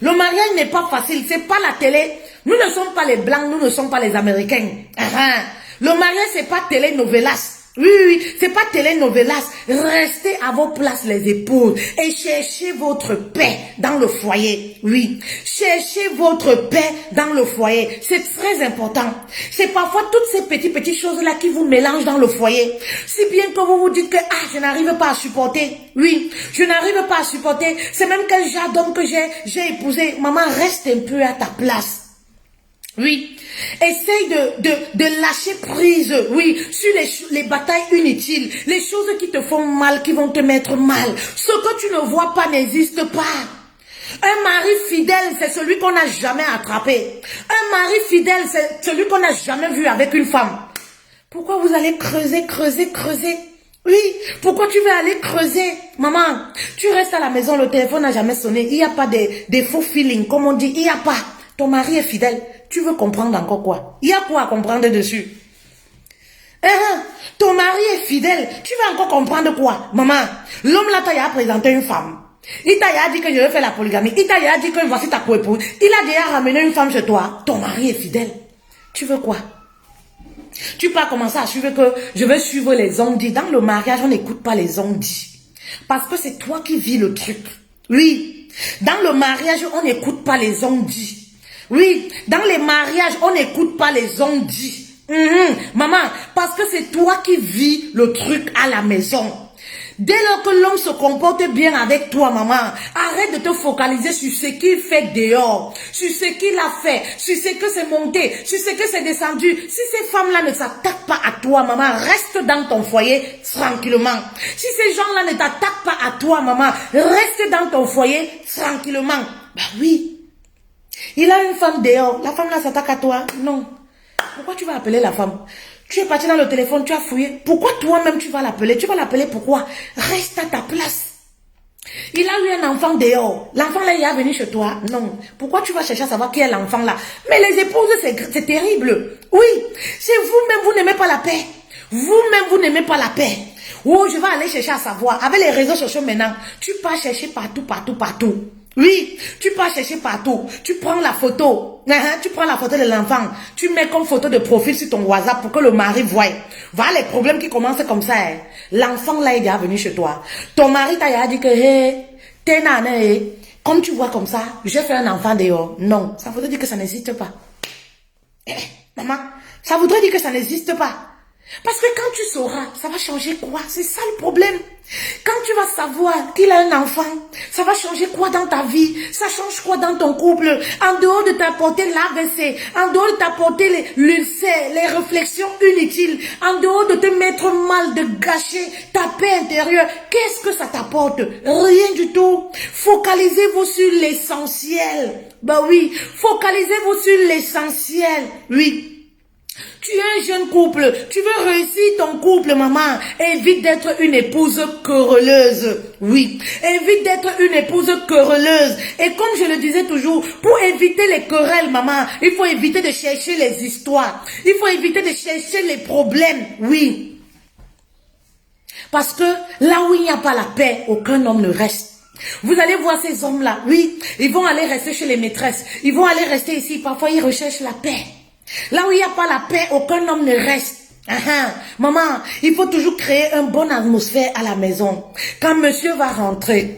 Le mariage n'est pas facile, c'est pas la télé. Nous ne sommes pas les blancs, nous ne sommes pas les américains. Le mariage c'est pas télénovelas. Oui, c'est pas télénovelas. Restez à vos places les épouses et cherchez votre paix dans le foyer. Oui, cherchez votre paix dans le foyer. C'est très important. C'est parfois toutes ces petites choses-là qui vous mélangent dans le foyer. Si bien que vous vous dites que je n'arrive pas à supporter. Oui, je n'arrive pas à supporter. C'est même quel genre d'homme que j'ai épousé. Maman, reste un peu à ta place. Oui, essaye de lâcher prise, oui, sur les batailles inutiles, les choses qui te font mal, qui vont te mettre mal. Ce que tu ne vois pas n'existe pas. Un mari fidèle, c'est celui qu'on n'a jamais attrapé. Un mari fidèle, c'est celui qu'on n'a jamais vu avec une femme. Pourquoi vous allez creuser? Oui, pourquoi tu veux aller creuser? Maman, tu restes à la maison, le téléphone n'a jamais sonné. Il n'y a pas des faux feelings, comme on dit, il n'y a pas. Ton mari est fidèle. Tu veux comprendre encore quoi? Il y a quoi à comprendre dessus? Ton mari est fidèle. Tu veux encore comprendre quoi? Maman, l'homme là t'a présenté une femme. Il t'a dit que je veux faire la polygamie. Il t'a dit que voici ta coépouse. Il a déjà ramené une femme chez toi. Ton mari est fidèle. Tu veux quoi? Tu peux commencer à suivre que je veux suivre les on-dit. Dans le mariage, on n'écoute pas les on-dit. Parce que c'est toi qui vis le truc. Oui. Dans le mariage, on n'écoute pas les on-dit. Oui, dans les mariages, on n'écoute pas les on-dit. Maman, parce que c'est toi qui vis le truc à la maison. Dès lors que l'homme se comporte bien avec toi, maman, arrête de te focaliser sur ce qu'il fait dehors, sur ce qu'il a fait, sur ce que c'est monté, sur ce que c'est descendu. Si ces femmes-là ne s'attaquent pas à toi, maman, reste dans ton foyer tranquillement. Si ces gens-là ne t'attaquent pas à toi, maman, reste dans ton foyer tranquillement. Bah oui. Il a une femme dehors. La femme là s'attaque à toi. Non. Pourquoi tu vas appeler la femme? Tu es parti dans le téléphone, tu as fouillé. Pourquoi toi-même tu vas l'appeler? Tu vas l'appeler pourquoi? Reste à ta place. Il a eu un enfant dehors. L'enfant là, il est venu chez toi. Non. Pourquoi tu vas chercher à savoir qui est l'enfant là? Mais les épouses, c'est terrible. Oui. C'est vous-même, vous n'aimez pas la paix. Vous-même, vous n'aimez pas la paix. Oh, je vais aller chercher à savoir. Avec les réseaux sociaux maintenant, tu pars chercher partout. Oui, tu peux chercher partout. Tu prends la photo. Tu prends la photo de l'enfant. Tu mets comme photo de profil sur ton WhatsApp pour que le mari voie. Voilà les problèmes qui commencent comme ça. L'enfant là, il est venu chez toi. Ton mari t'a dit que, t'es nané, comme tu vois comme ça, je fais un enfant dehors. Non, ça voudrait dire que ça n'existe pas. Maman, ça voudrait dire que ça n'existe pas. Parce que quand tu sauras, ça va changer quoi? C'est ça le problème. Quand tu vas savoir qu'il a un enfant, ça va changer quoi dans ta vie? Ça change quoi dans ton couple? En dehors de t'apporter l'AVC, en dehors de t'apporter les réflexions inutiles, en dehors de te mettre mal, de gâcher ta paix intérieure, qu'est-ce que ça t'apporte? Rien du tout. Focalisez-vous sur l'essentiel. Bah oui, focalisez-vous sur l'essentiel. Oui. Tu es un jeune couple, tu veux réussir ton couple, maman. Évite d'être une épouse querelleuse. Oui, évite d'être une épouse querelleuse. Et comme je le disais toujours, pour éviter les querelles, maman, il faut éviter de chercher les histoires. Il faut éviter de chercher les problèmes. Oui. Parce que là où il n'y a pas la paix, aucun homme ne reste. Vous allez voir ces hommes-là, oui, ils vont aller rester chez les maîtresses. Ils vont aller rester ici. Parfois, ils recherchent la paix. Là où il n'y a pas la paix, aucun homme ne reste. Maman, il faut toujours créer une bonne atmosphère à la maison. Quand monsieur va rentrer,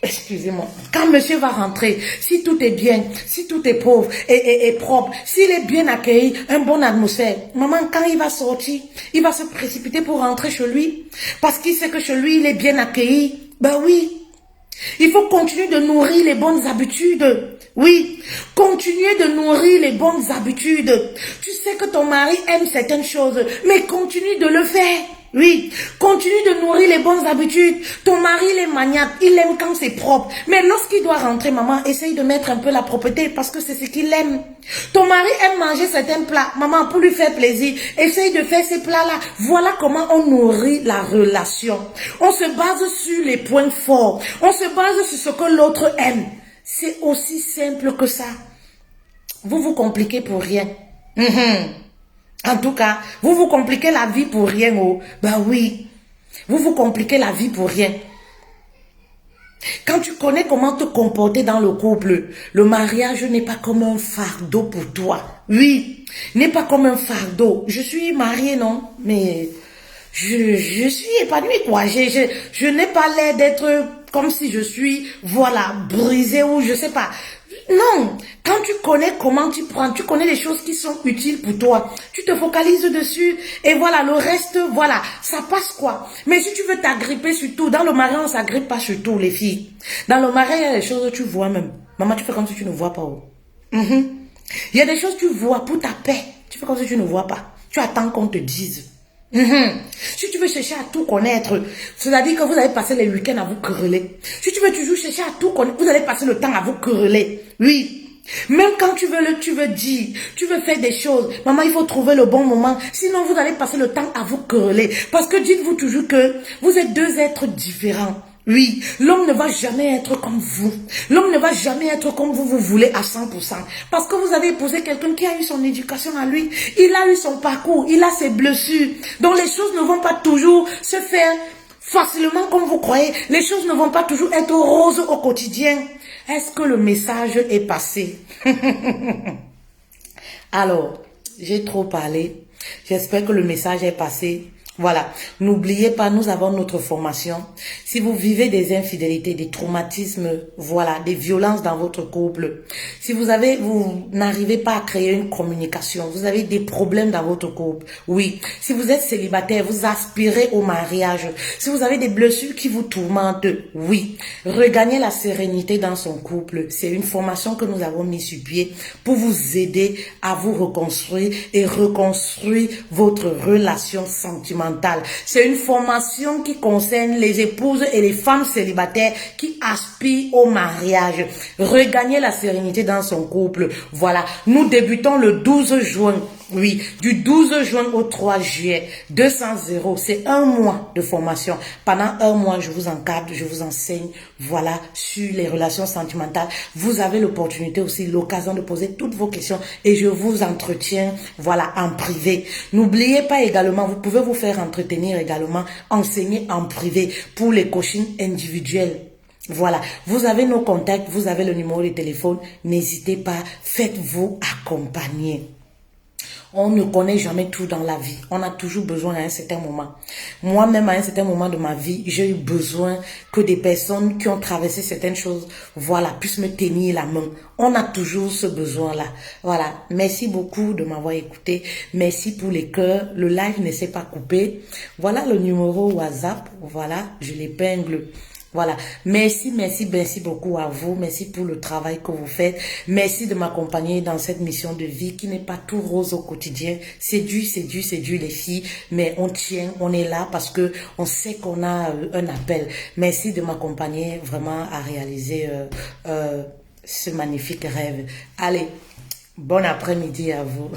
excusez-moi, quand monsieur va rentrer, si tout est bien, si tout est pauvre et propre, s'il est bien accueilli, une bonne atmosphère, maman, quand il va sortir, il va se précipiter pour rentrer chez lui, parce qu'il sait que chez lui, il est bien accueilli. Ben oui. Il faut continuer de nourrir les bonnes habitudes. Oui, continuer de nourrir les bonnes habitudes. Tu sais que ton mari aime certaines choses, mais continue de le faire. Oui, continue de nourrir les bonnes habitudes. Ton mari, il est maniaque, il aime quand c'est propre. Mais lorsqu'il doit rentrer, maman, essaye de mettre un peu la propreté parce que c'est ce qu'il aime. Ton mari aime manger certains plats. Maman, pour lui faire plaisir, essaye de faire ces plats-là. Voilà comment on nourrit la relation. On se base sur les points forts. On se base sur ce que l'autre aime. C'est aussi simple que ça. Vous vous compliquez pour rien. En tout cas, vous vous compliquez la vie pour rien. Oh. Ben oui, vous vous compliquez la vie pour rien. Quand tu connais comment te comporter dans le couple, le mariage n'est pas comme un fardeau pour toi. Oui, n'est pas comme un fardeau. Je suis mariée, non? Mais je suis épanouie, quoi. Je n'ai pas l'air d'être comme si je suis, voilà, brisée ou je sais pas. Non, quand tu connais comment tu prends, tu connais les choses qui sont utiles pour toi, tu te focalises dessus et voilà, le reste, voilà, ça passe quoi. Mais si tu veux t'agripper sur tout, dans le mariage, on ne s'agrippe pas sur tout, les filles. Dans le mariage, il y a des choses que tu vois même. Maman, tu fais comme si tu ne vois pas. Oh. Il y a des choses que tu vois pour ta paix. Tu fais comme si tu ne vois pas. Tu attends qu'on te dise. Si tu veux chercher à tout connaître, c'est-à-dire que vous allez passer les week-ends à vous quereller. Si tu veux toujours chercher à tout connaître, vous allez passer le temps à vous quereller. Oui. Même quand tu veux dire, tu veux faire des choses. Maman, il faut trouver le bon moment. Sinon, vous allez passer le temps à vous quereller. Parce que dites-vous toujours que vous êtes deux êtres différents. Oui, l'homme ne va jamais être comme vous. L'homme ne va jamais être comme vous voulez à 100%. Parce que vous avez épousé quelqu'un qui a eu son éducation à lui. Il a eu son parcours, il a ses blessures. Donc les choses ne vont pas toujours se faire facilement comme vous croyez. Les choses ne vont pas toujours être roses au quotidien. Est-ce que le message est passé? Alors, j'ai trop parlé. J'espère que le message est passé. Voilà, n'oubliez pas, nous avons notre formation. Si vous vivez des infidélités, des traumatismes, voilà, des violences dans votre couple, si vous n'arrivez pas à créer une communication, vous avez des problèmes dans votre couple, oui. Si vous êtes célibataire, vous aspirez au mariage, si vous avez des blessures qui vous tourmentent, oui. Regagnez la sérénité dans son couple. C'est une formation que nous avons mise sur pied pour vous aider à vous reconstruire et reconstruire votre relation sentimentale. C'est une formation qui concerne les épouses et les femmes célibataires qui aspirent au mariage. Regagner la sérénité dans son couple. Voilà, nous débutons le 12 juin. Oui, du 12 juin au 3 juillet, 200 €, c'est un mois de formation. Pendant un mois, je vous encadre, je vous enseigne, voilà, sur les relations sentimentales. Vous avez l'opportunité aussi, l'occasion de poser toutes vos questions et je vous entretiens, voilà, en privé. N'oubliez pas également, vous pouvez vous faire entretenir également, enseigner en privé pour les coachings individuels. Voilà, vous avez nos contacts, vous avez le numéro de téléphone, n'hésitez pas, faites-vous accompagner. On ne connaît jamais tout dans la vie. On a toujours besoin à un certain moment. Moi-même, à un certain moment de ma vie, j'ai eu besoin que des personnes qui ont traversé certaines choses, voilà, puissent me tenir la main. On a toujours ce besoin-là. Voilà. Merci beaucoup de m'avoir écouté. Merci pour les cœurs. Le live ne s'est pas coupé. Voilà le numéro WhatsApp. Voilà, je l'épingle. Voilà, merci beaucoup à vous. Merci pour le travail que vous faites. Merci de m'accompagner dans cette mission de vie qui n'est pas tout rose au quotidien. C'est dur les filles, mais on tient, on est là parce que on sait qu'on a un appel. Merci de m'accompagner vraiment à réaliser ce magnifique rêve. Allez, bon après-midi à vous.